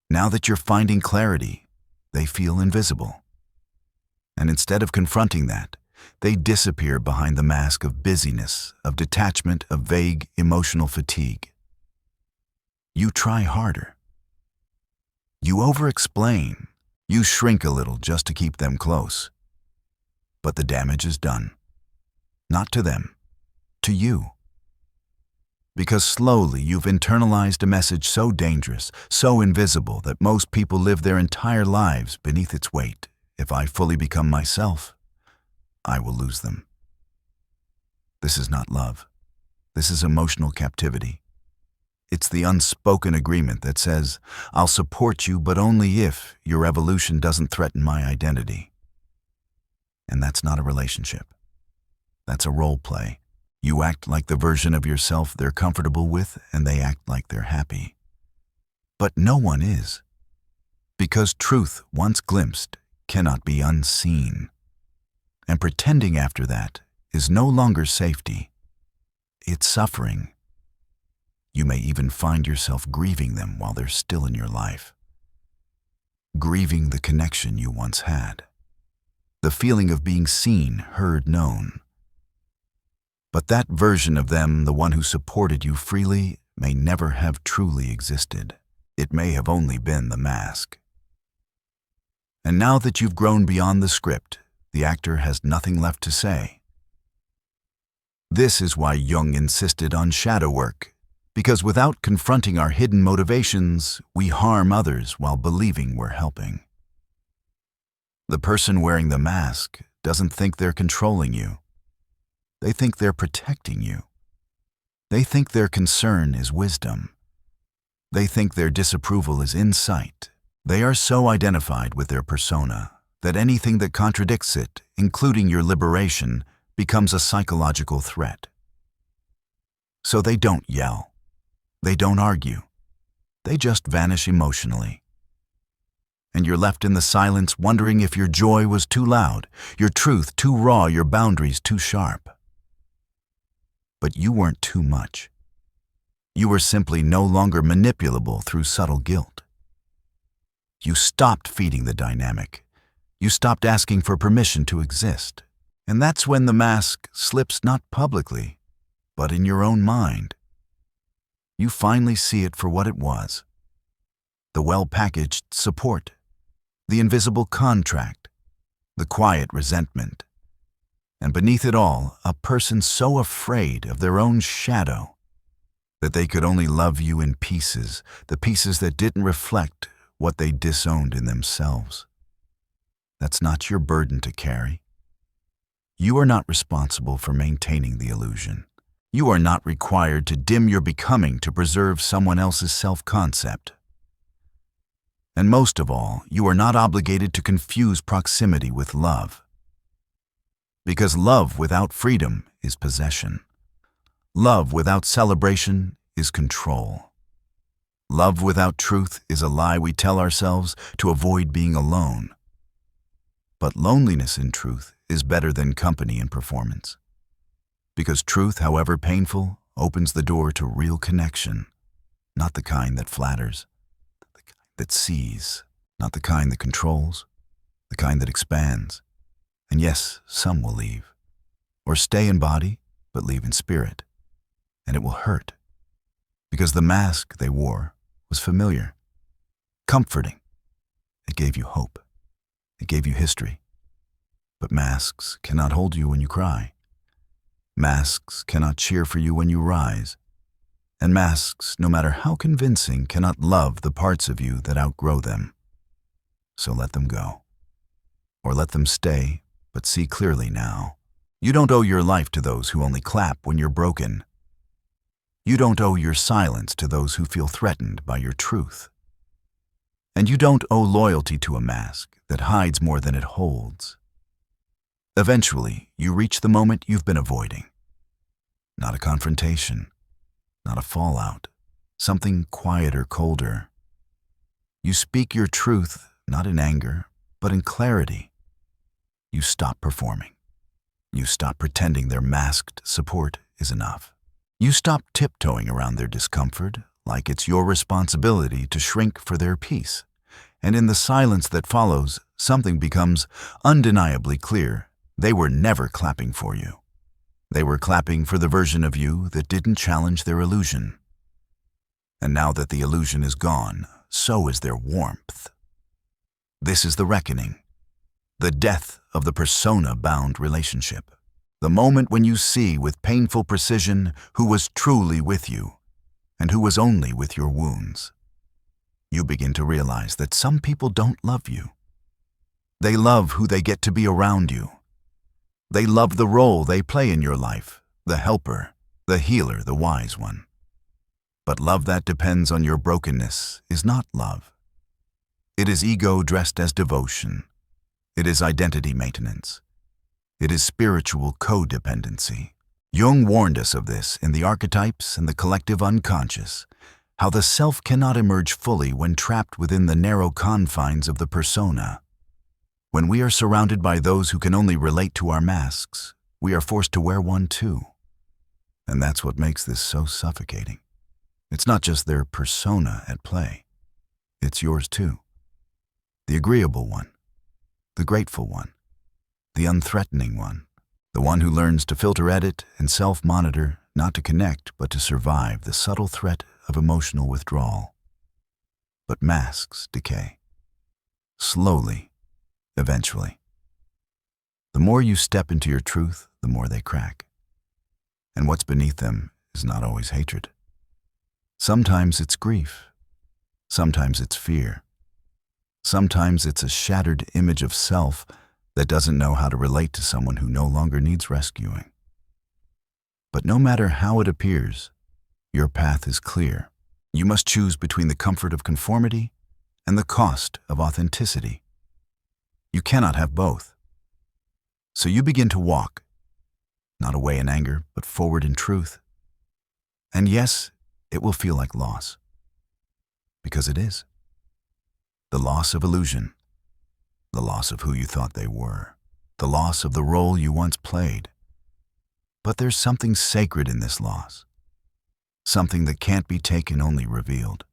Now that you're finding clarity, they feel invisible. And instead of confronting that, they disappear behind the mask of busyness, of detachment, of vague emotional fatigue. You try harder. You over-explain. You shrink a little just to keep them close. But the damage is done. Not to them, to you. Because slowly you've internalized a message so dangerous, so invisible, that most people live their entire lives beneath its weight. If I fully become myself, I will lose them. This is not love. This is emotional captivity. It's the unspoken agreement that says, "I'll support you, but only if your evolution doesn't threaten my identity." And that's not a relationship. That's a role play. You act like the version of yourself they're comfortable with, and they act like they're happy. But no one is. Because truth, once glimpsed, cannot be unseen. And pretending after that is no longer safety. It's suffering. You may even find yourself grieving them while they're still in your life. Grieving the connection you once had. The feeling of being seen, heard, known. But that version of them, the one who supported you freely, may never have truly existed. It may have only been the mask. And now that you've grown beyond the script, the actor has nothing left to say. This is why Jung insisted on shadow work, Because without confronting our hidden motivations, we harm others while believing we're helping. The person wearing the mask doesn't think they're controlling you. They think they're protecting you. They think their concern is wisdom. They think their disapproval is insight. They are so identified with their persona that anything that contradicts it, including your liberation, becomes a psychological threat. So they don't yell. They don't argue. They just vanish emotionally. And you're left in the silence wondering if your joy was too loud, your truth too raw, your boundaries too sharp. But you weren't too much. You were simply no longer manipulable through subtle guilt. You stopped feeding the dynamic. You stopped asking for permission to exist. And that's when the mask slips not publicly, but in your own mind. You finally see it for what it was. The well-packaged support, the invisible contract, the quiet resentment, and beneath it all, a person so afraid of their own shadow that they could only love you in pieces, the pieces that didn't reflect what they disowned in themselves. That's not your burden to carry. You are not responsible for maintaining the illusion. You are not required to dim your becoming to preserve someone else's self-concept. And most of all, you are not obligated to confuse proximity with love. Because love without freedom is possession. Love without celebration is control. Love without truth is a lie we tell ourselves to avoid being alone. But loneliness in truth is better than company in performance. Because truth, however painful, opens the door to real connection, not the kind that flatters, the kind that sees, not the kind that controls, the kind that expands. And yes, some will leave, or stay in body, but leave in spirit. And it will hurt, because the mask they wore was familiar, comforting. It gave you hope. It gave you history. But masks cannot hold you when you cry. Masks cannot cheer for you when you rise. And masks, no matter how convincing, cannot love the parts of you that outgrow them. So let them go. Or let them stay, but see clearly now. You don't owe your life to those who only clap when you're broken. You don't owe your silence to those who feel threatened by your truth. And you don't owe loyalty to a mask that hides more than it holds. Eventually, you reach the moment you've been avoiding. Not a confrontation, not a fallout, something quieter, colder. You speak your truth, not in anger, but in clarity. You stop performing. You stop pretending their masked support is enough. You stop tiptoeing around their discomfort like it's your responsibility to shrink for their peace. And in the silence that follows, something becomes undeniably clear. They were never clapping for you. They were clapping for the version of you that didn't challenge their illusion. And now that the illusion is gone, so is their warmth. This is the reckoning, the death of the persona-bound relationship. The moment when you see with painful precision who was truly with you and who was only with your wounds. You begin to realize that some people don't love you. They love who they get to be around you. They love the role they play in your life, the helper, the healer, the wise one. But love that depends on your brokenness is not love. It is ego dressed as devotion. It is identity maintenance. It is spiritual codependency. Jung warned us of this in The Archetypes and the Collective Unconscious, how the self cannot emerge fully when trapped within the narrow confines of the persona. When we are surrounded by those who can only relate to our masks, we are forced to wear one too. And that's what makes this so suffocating. It's not just their persona at play. It's yours too. The agreeable one, the grateful one, the unthreatening one, the one who learns to filter edit and self-monitor, not to connect, but to survive the subtle threat of emotional withdrawal. But masks decay. Slowly, eventually. The more you step into your truth, the more they crack. And what's beneath them is not always hatred. Sometimes it's grief. Sometimes it's fear. Sometimes it's a shattered image of self that doesn't know how to relate to someone who no longer needs rescuing. But no matter how it appears, your path is clear. You must choose between the comfort of conformity and the cost of authenticity. You cannot have both. So you begin to walk, not away in anger, but forward in truth. And yes, it will feel like loss, because it is. The loss of illusion, the loss of who you thought they were, the loss of the role you once played. But there's something sacred in this loss, something that can't be taken, only revealed.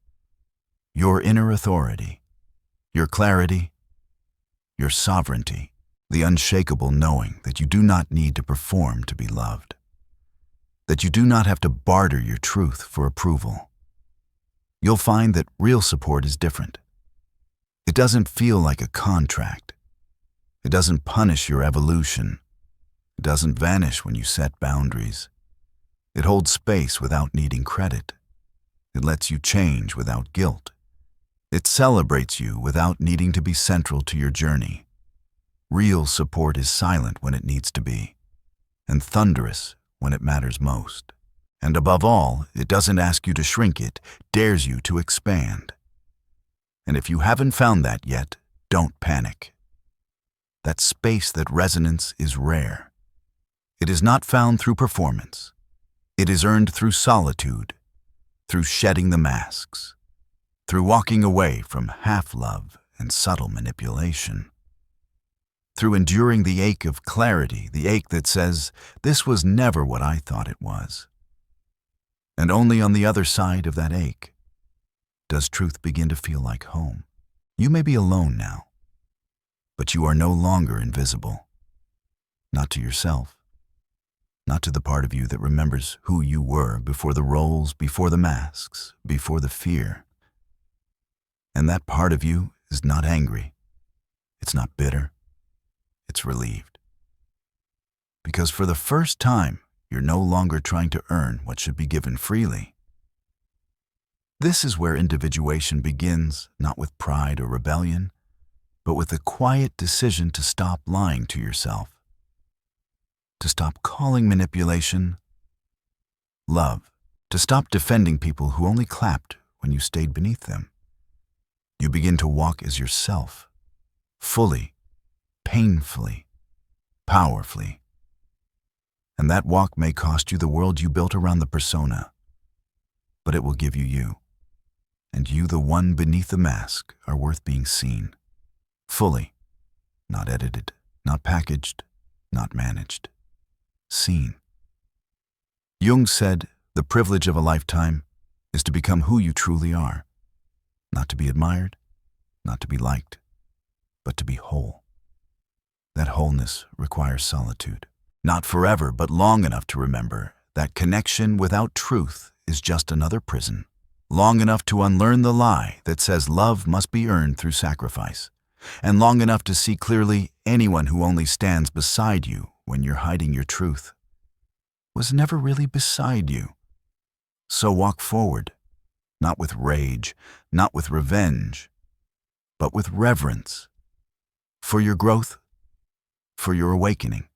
Your inner authority, your clarity, your sovereignty, the unshakable knowing that you do not need to perform to be loved, that you do not have to barter your truth for approval. You'll find that real support is different. It doesn't feel like a contract. It doesn't punish your evolution. It doesn't vanish when you set boundaries. It holds space without needing credit. It lets you change without guilt. It celebrates you without needing to be central to your journey. Real support is silent when it needs to be, and thunderous when it matters most. And above all, it doesn't ask you to shrink, it dares you to expand. And if you haven't found that yet, don't panic. That space, that resonance is rare. It is not found through performance. It is earned through solitude, through shedding the masks, through walking away from half-love and subtle manipulation, through enduring the ache of clarity, the ache that says, this was never what I thought it was. And only on the other side of that ache does truth begin to feel like home. You may be alone now, but you are no longer invisible. Not to yourself, not to the part of you that remembers who you were before the roles, before the masks, before the fear. And that part of you is not angry. It's not bitter. It's relieved. Because for the first time, you're no longer trying to earn what should be given freely. This is where individuation begins, not with pride or rebellion, but with a quiet decision to stop lying to yourself, to stop calling manipulation love, to stop defending people who only clapped when you stayed beneath them. You begin to walk as yourself, fully, painfully, powerfully. And that walk may cost you the world you built around the persona, but it will give you you. And you, the one beneath the mask, are worth being seen. Fully, not edited, not packaged, not managed. Seen. Jung said, the privilege of a lifetime is to become who you truly are. Not to be admired, not to be liked, but to be whole. That wholeness requires solitude. Not forever, but long enough to remember that connection without truth is just another prison. Long enough to unlearn the lie that says love must be earned through sacrifice, and long enough to see clearly anyone who only stands beside you when you're hiding your truth was never really beside you. So walk forward, not with rage, not with revenge, but with reverence, for your growth, for your awakening,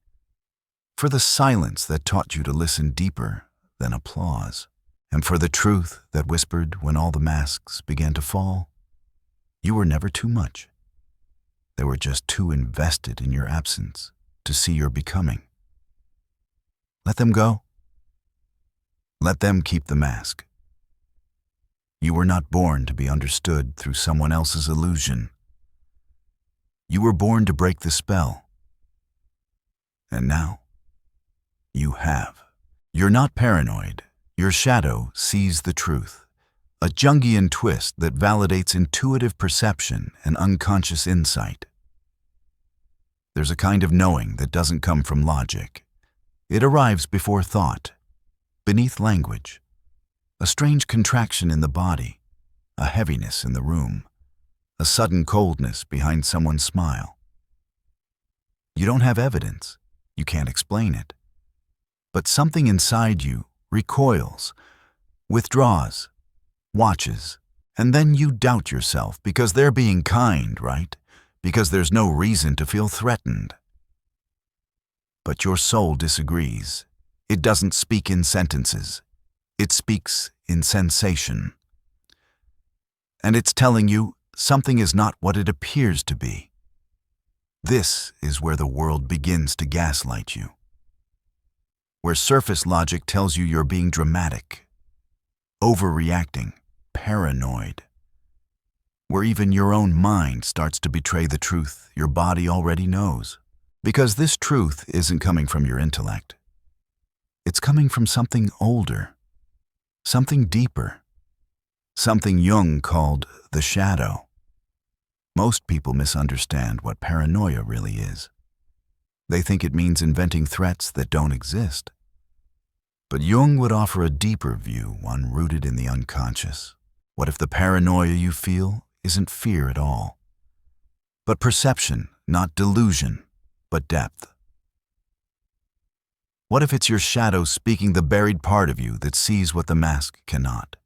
for the silence that taught you to listen deeper than applause, and for the truth that whispered when all the masks began to fall. You were never too much. They were just too invested in your absence to see your becoming. Let them go. Let them keep the mask. You were not born to be understood through someone else's illusion. You were born to break the spell. And now, you have. You're not paranoid. Your shadow sees the truth, a Jungian twist that validates intuitive perception and unconscious insight. There's a kind of knowing that doesn't come from logic. It arrives before thought, beneath language, a strange contraction in the body, a heaviness in the room, a sudden coldness behind someone's smile. You don't have evidence. You can't explain it. But something inside you recoils, withdraws, watches, and then you doubt yourself because they're being kind, right? Because there's no reason to feel threatened. But your soul disagrees. It doesn't speak in sentences. It speaks in sensation. And it's telling you something is not what it appears to be. This is where the world begins to gaslight you. Where surface logic tells you you're being dramatic, overreacting, paranoid. Where even your own mind starts to betray the truth your body already knows. Because this truth isn't coming from your intellect. It's coming from something older, something deeper, something Jung called the shadow. Most people misunderstand what paranoia really is. They think it means inventing threats that don't exist. But Jung would offer a deeper view, one rooted in the unconscious. What if the paranoia you feel isn't fear at all, but perception, not delusion, but depth? What if it's your shadow speaking the buried part of you that sees what the mask cannot?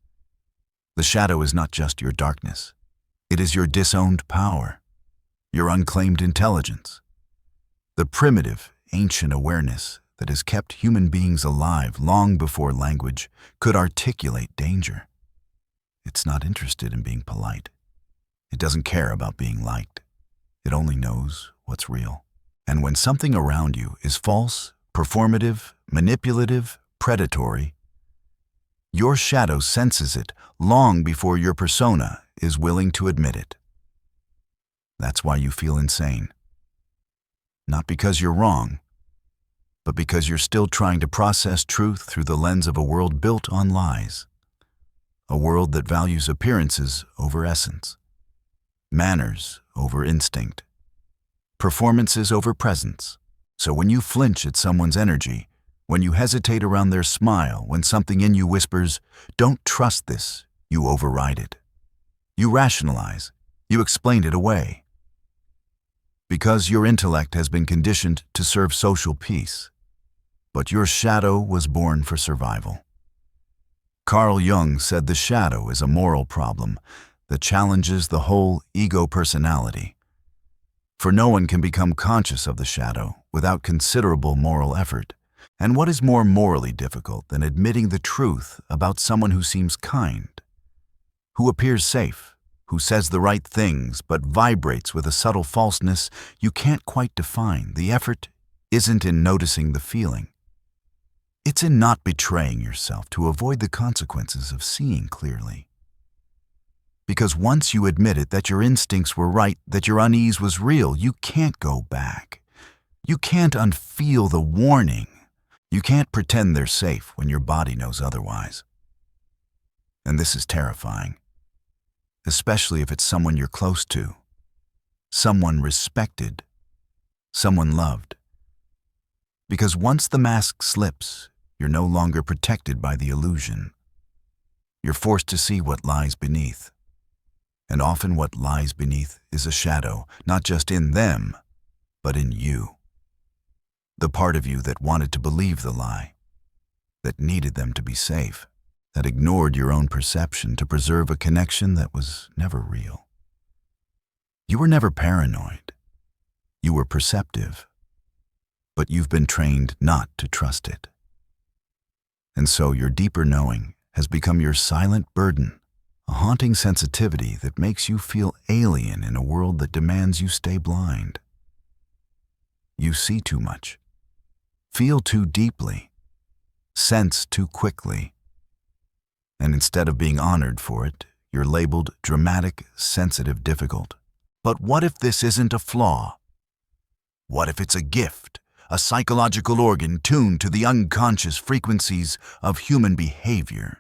The shadow is not just your darkness. It is your disowned power, your unclaimed intelligence, the primitive, ancient awareness that has kept human beings alive long before language could articulate danger. It's not interested in being polite. It doesn't care about being liked. It only knows what's real. And when something around you is false, performative, manipulative, predatory, your shadow senses it long before your persona is willing to admit it. That's why you feel insane. Not because you're wrong, but because you're still trying to process truth through the lens of a world built on lies. A world that values appearances over essence, manners over instinct, performances over presence. So when you flinch at someone's energy, when you hesitate around their smile, when something in you whispers, "Don't trust this," you override it. You rationalize. You explain it away. Because your intellect has been conditioned to serve social peace. But your shadow was born for survival. Carl Jung said the shadow is a moral problem that challenges the whole ego personality. For no one can become conscious of the shadow without considerable moral effort. And what is more morally difficult than admitting the truth about someone who seems kind, who appears safe, who says the right things but vibrates with a subtle falseness you can't quite define? The effort isn't in noticing the feeling. It's in not betraying yourself to avoid the consequences of seeing clearly. Because once you admit it, that your instincts were right, that your unease was real, you can't go back. You can't unfeel the warning. You can't pretend they're safe when your body knows otherwise. And this is terrifying, especially if it's someone you're close to, someone respected, someone loved. Because once the mask slips, you're no longer protected by the illusion. You're forced to see what lies beneath. And often what lies beneath is a shadow, not just in them, but in you. The part of you that wanted to believe the lie, that needed them to be safe, that ignored your own perception to preserve a connection that was never real. You were never paranoid. You were perceptive. But you've been trained not to trust it. And so your deeper knowing has become your silent burden, a haunting sensitivity that makes you feel alien in a world that demands you stay blind. You see too much, feel too deeply, sense too quickly. And instead of being honored for it, you're labeled dramatic, sensitive, difficult. But what if this isn't a flaw? What if it's a gift? A psychological organ tuned to the unconscious frequencies of human behavior?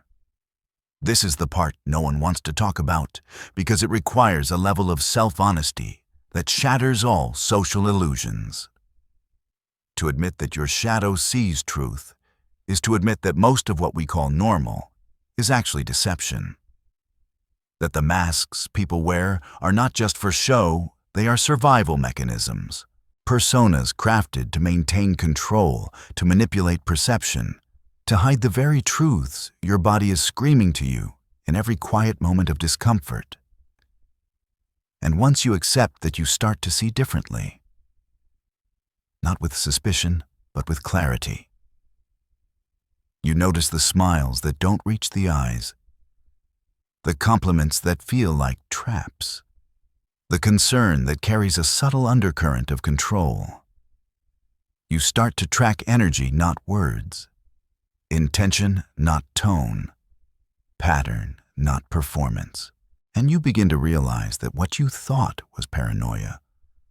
This is the part no one wants to talk about because it requires a level of self-honesty that shatters all social illusions. To admit that your shadow sees truth is to admit that most of what we call normal is actually deception. That the masks people wear are not just for show, they are survival mechanisms. Personas crafted to maintain control, to manipulate perception, to hide the very truths your body is screaming to you, in every quiet moment of discomfort. And once you accept that, you start to see differently. Not with suspicion, but with clarity. You notice the smiles that don't reach the eyes, the compliments that feel like traps, the concern that carries a subtle undercurrent of control. You start to track energy, not words, intention, not tone, pattern, not performance. And you begin to realize that what you thought was paranoia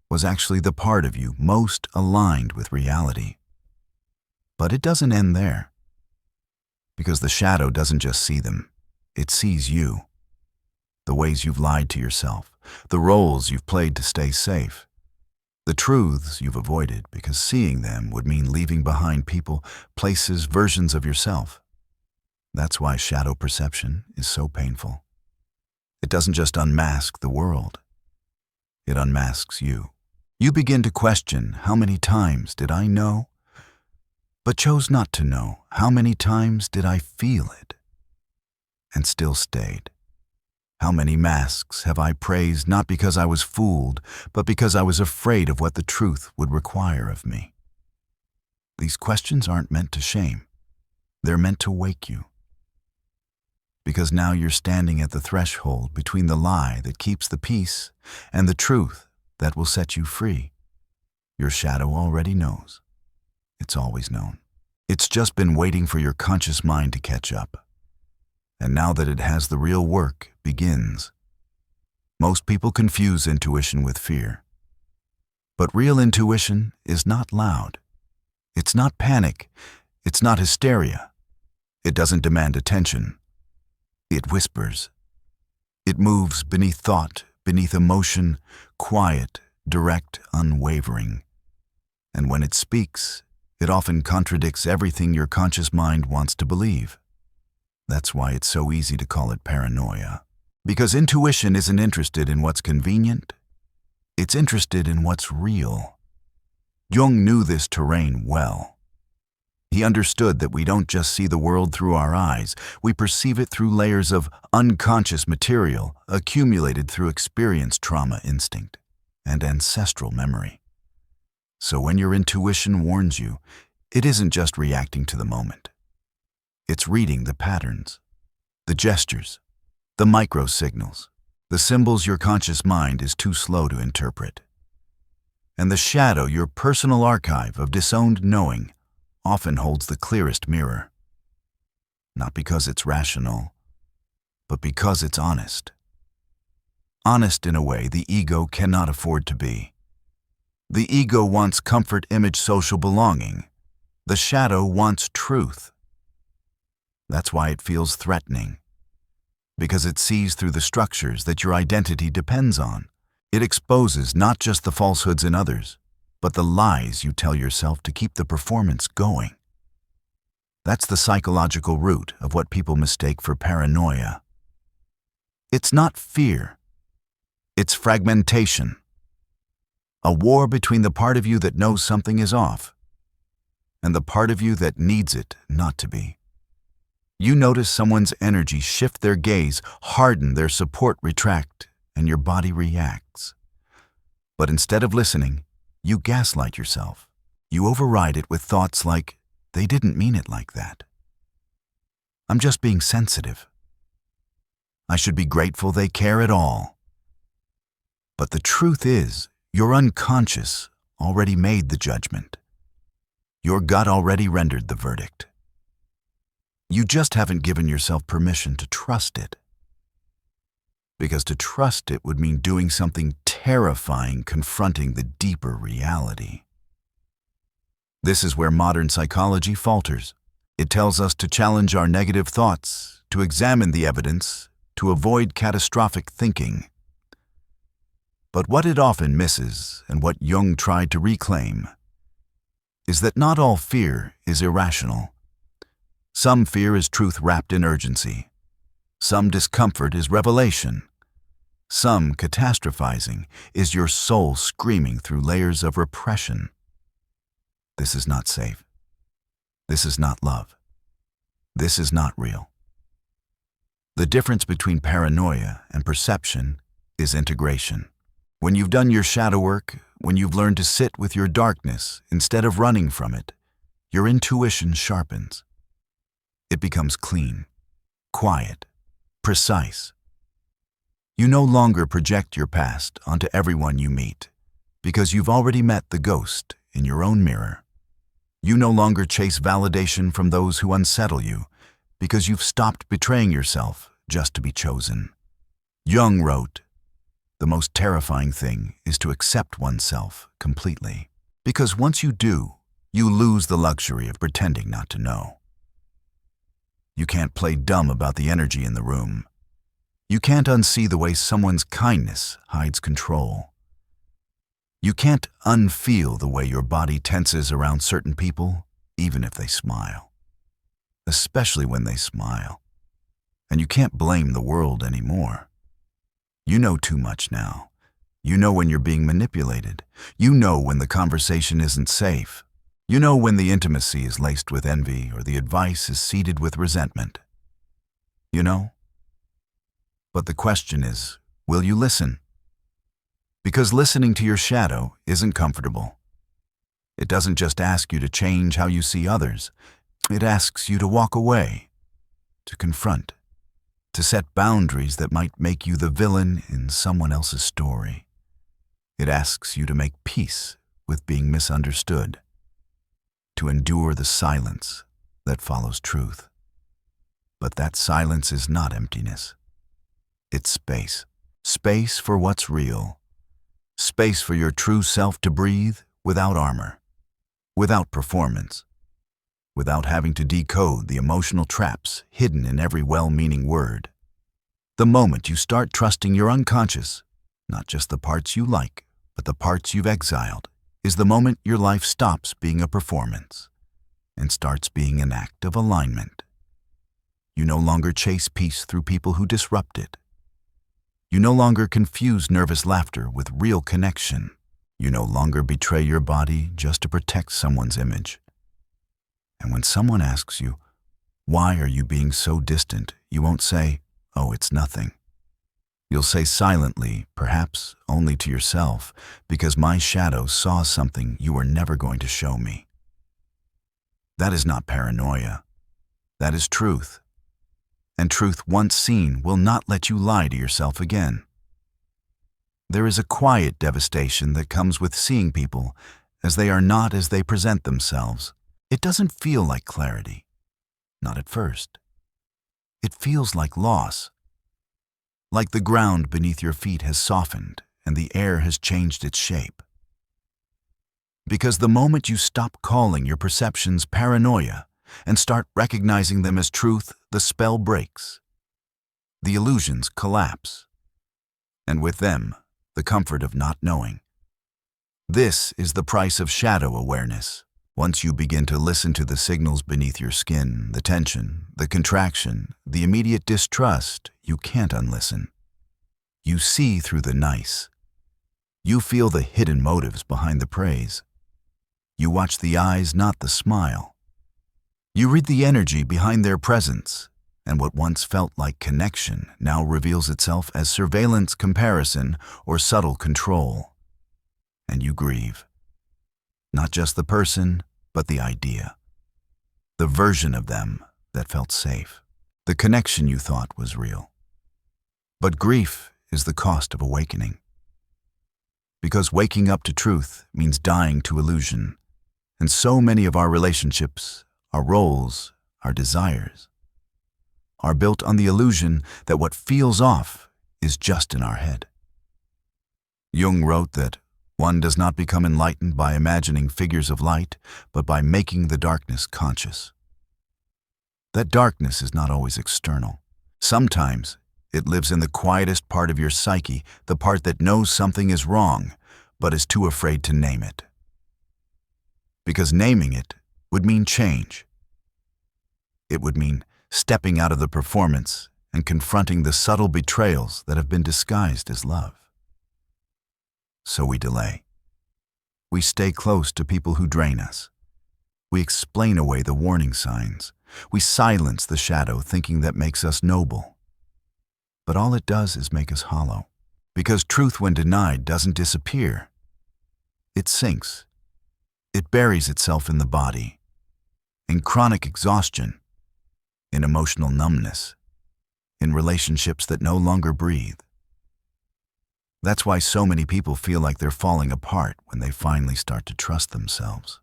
was actually the part of you most aligned with reality. But it doesn't end there, because the shadow doesn't just see them, it sees you. The ways you've lied to yourself, the roles you've played to stay safe, the truths you've avoided because seeing them would mean leaving behind people, places, versions of yourself. That's why shadow perception is so painful. It doesn't just unmask the world, it unmasks you. You begin to question, how many times did I know, but chose not to know? How many times did I feel it, and still stayed? How many masks have I praised, not because I was fooled, but because I was afraid of what the truth would require of me? These questions aren't meant to shame. They're meant to wake you. Because now you're standing at the threshold between the lie that keeps the peace and the truth that will set you free. Your shadow already knows. It's always known. It's just been waiting for your conscious mind to catch up. And now that it has, the real work begins. Most people confuse intuition with fear. But real intuition is not loud. It's not panic. It's not hysteria. It doesn't demand attention. It whispers. It moves beneath thought, beneath emotion, quiet, direct, unwavering. And when it speaks, it often contradicts everything your conscious mind wants to believe. That's why it's so easy to call it paranoia. Because intuition isn't interested in what's convenient. It's interested in what's real. Jung knew this terrain well. He understood that we don't just see the world through our eyes, we perceive it through layers of unconscious material accumulated through experience, trauma, instinct, and ancestral memory. So when your intuition warns you, it isn't just reacting to the moment. It's reading the patterns, the gestures, the micro-signals, the symbols your conscious mind is too slow to interpret. And the shadow, your personal archive of disowned knowing, often holds the clearest mirror. Not because it's rational, but because it's honest. Honest in a way the ego cannot afford to be. The ego wants comfort, image, social belonging. The shadow wants truth. That's why it feels threatening. Because it sees through the structures that your identity depends on. It exposes not just the falsehoods in others, but the lies you tell yourself to keep the performance going. That's the psychological root of what people mistake for paranoia. It's not fear. It's fragmentation. A war between the part of you that knows something is off and the part of you that needs it not to be. You notice someone's energy shift, their gaze harden, their support retract, and your body reacts. But instead of listening, you gaslight yourself. You override it with thoughts like, they didn't mean it like that. I'm just being sensitive. I should be grateful they care at all. But the truth is, your unconscious already made the judgment. Your gut already rendered the verdict. You just haven't given yourself permission to trust it. Because to trust it would mean doing something terrifying, confronting the deeper reality. This is where modern psychology falters. It tells us to challenge our negative thoughts, to examine the evidence, to avoid catastrophic thinking. But what it often misses, and what Jung tried to reclaim, is that not all fear is irrational. Some fear is truth wrapped in urgency. Some discomfort is revelation. Some catastrophizing is your soul screaming through layers of repression. This is not safe. This is not love. This is not real. The difference between paranoia and perception is integration. When you've done your shadow work, when you've learned to sit with your darkness instead of running from it, your intuition sharpens. It becomes clean, quiet, precise. You no longer project your past onto everyone you meet, because you've already met the ghost in your own mirror. You no longer chase validation from those who unsettle you, because you've stopped betraying yourself just to be chosen. Jung wrote, "The most terrifying thing is to accept oneself completely, because once you do, you lose the luxury of pretending not to know." You can't play dumb about the energy in the room. You can't unsee the way someone's kindness hides control. You can't unfeel the way your body tenses around certain people, even if they smile. Especially when they smile. And you can't blame the world anymore. You know too much now. You know when you're being manipulated. You know when the conversation isn't safe. You know when the intimacy is laced with envy or the advice is seeded with resentment. You know? But the question is, will you listen? Because listening to your shadow isn't comfortable. It doesn't just ask you to change how you see others. It asks you to walk away, to confront, to set boundaries that might make you the villain in someone else's story. It asks you to make peace with being misunderstood, to endure the silence that follows truth. But that silence is not emptiness. It's space. Space for what's real. Space for your true self to breathe without armor, without performance, without having to decode the emotional traps hidden in every well-meaning word. The moment you start trusting your unconscious, not just the parts you like, but the parts you've exiled, is the moment your life stops being a performance and starts being an act of alignment. You no longer chase peace through people who disrupt it. You no longer confuse nervous laughter with real connection. You no longer betray your body just to protect someone's image. And when someone asks you, "Why are you being so distant?" you won't say, "Oh, it's nothing." You'll say silently, perhaps only to yourself, "Because my shadow saw something you were never going to show me." That is not paranoia. That is truth. And truth once seen will not let you lie to yourself again. There is a quiet devastation that comes with seeing people as they are not as they present themselves. It doesn't feel like clarity. Not at first. It feels like loss. Like the ground beneath your feet has softened and the air has changed its shape. Because the moment you stop calling your perceptions paranoia and start recognizing them as truth, the spell breaks. The illusions collapse. And with them, the comfort of not knowing. This is the price of shadow awareness. Once you begin to listen to the signals beneath your skin, the tension, the contraction, the immediate distrust, you can't unlisten. You see through the nice. You feel the hidden motives behind the praise. You watch the eyes, not the smile. You read the energy behind their presence, and what once felt like connection now reveals itself as surveillance, comparison, or subtle control. And you grieve. Not just the person, but the idea. The version of them that felt safe. The connection you thought was real. But grief is the cost of awakening. Because waking up to truth means dying to illusion. And so many of our relationships, our roles, our desires, are built on the illusion that what feels off is just in our head. Jung wrote that one does not become enlightened by imagining figures of light, but by making the darkness conscious. That darkness is not always external. Sometimes it lives in the quietest part of your psyche, the part that knows something is wrong, but is too afraid to name it. Because naming it would mean change. It would mean stepping out of the performance and confronting the subtle betrayals that have been disguised as love. So we delay. We stay close to people who drain us. We explain away the warning signs. We silence the shadow, thinking that makes us noble. but all it does is make us hollow. Because truth, when denied, doesn't disappear. It sinks. It buries itself in the body, in chronic exhaustion, in emotional numbness, in relationships that no longer breathe. That's why so many people feel like they're falling apart when they finally start to trust themselves.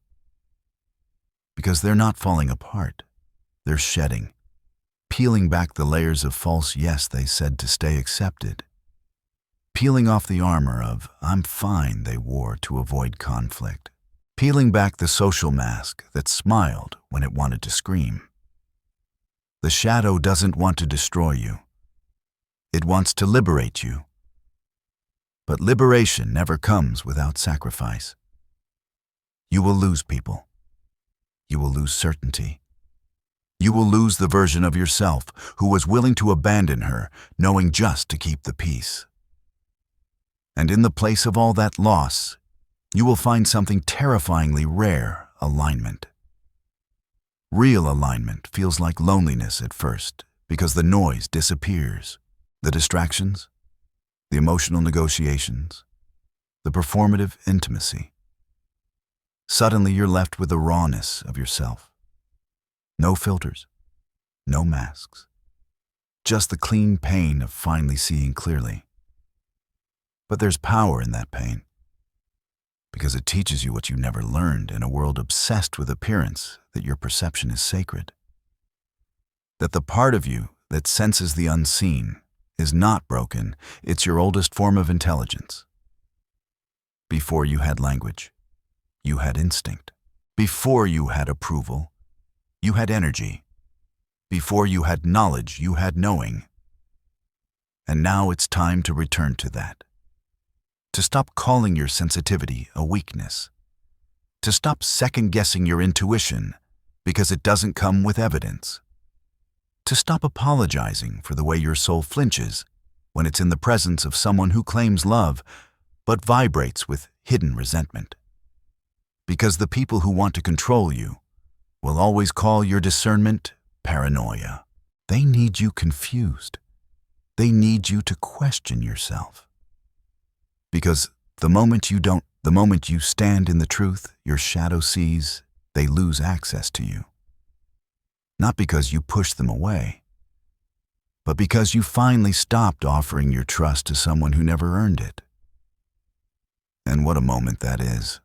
Because they're not falling apart, they're shedding, peeling back the layers of false yes they said to stay accepted, peeling off the armor of "I'm fine" they wore to avoid conflict, peeling back the social mask that smiled when it wanted to scream. The shadow doesn't want to destroy you. It wants to liberate you. But liberation never comes without sacrifice. You will lose people. You will lose certainty. You will lose the version of yourself who was willing to abandon her, knowing just to keep the peace. And in the place of all that loss, you will find something terrifyingly rare: alignment. Real alignment feels like loneliness at first because the noise disappears. The distractions, the emotional negotiations, the performative intimacy. Suddenly you're left with the rawness of yourself. No filters, no masks. Just the clean pain of finally seeing clearly. But there's power in that pain, because it teaches you what you never learned in a world obsessed with appearance, that your perception is sacred. That the part of you that senses the unseen is not broken, it's your oldest form of intelligence. Before you had language, you had instinct. Before you had approval, you had energy. Before you had knowledge, you had knowing. And now it's time to return to that. To stop calling your sensitivity a weakness. To stop second-guessing your intuition because it doesn't come with evidence. To stop apologizing for the way your soul flinches when it's in the presence of someone who claims love but vibrates with hidden resentment. Because the people who want to control you will always call your discernment paranoia. They need you confused. They need you to question yourself. Because the moment you stand in the truth your shadow sees, they lose access to you. Not because you pushed them away, but because you finally stopped offering your trust to someone who never earned it. And what a moment that is.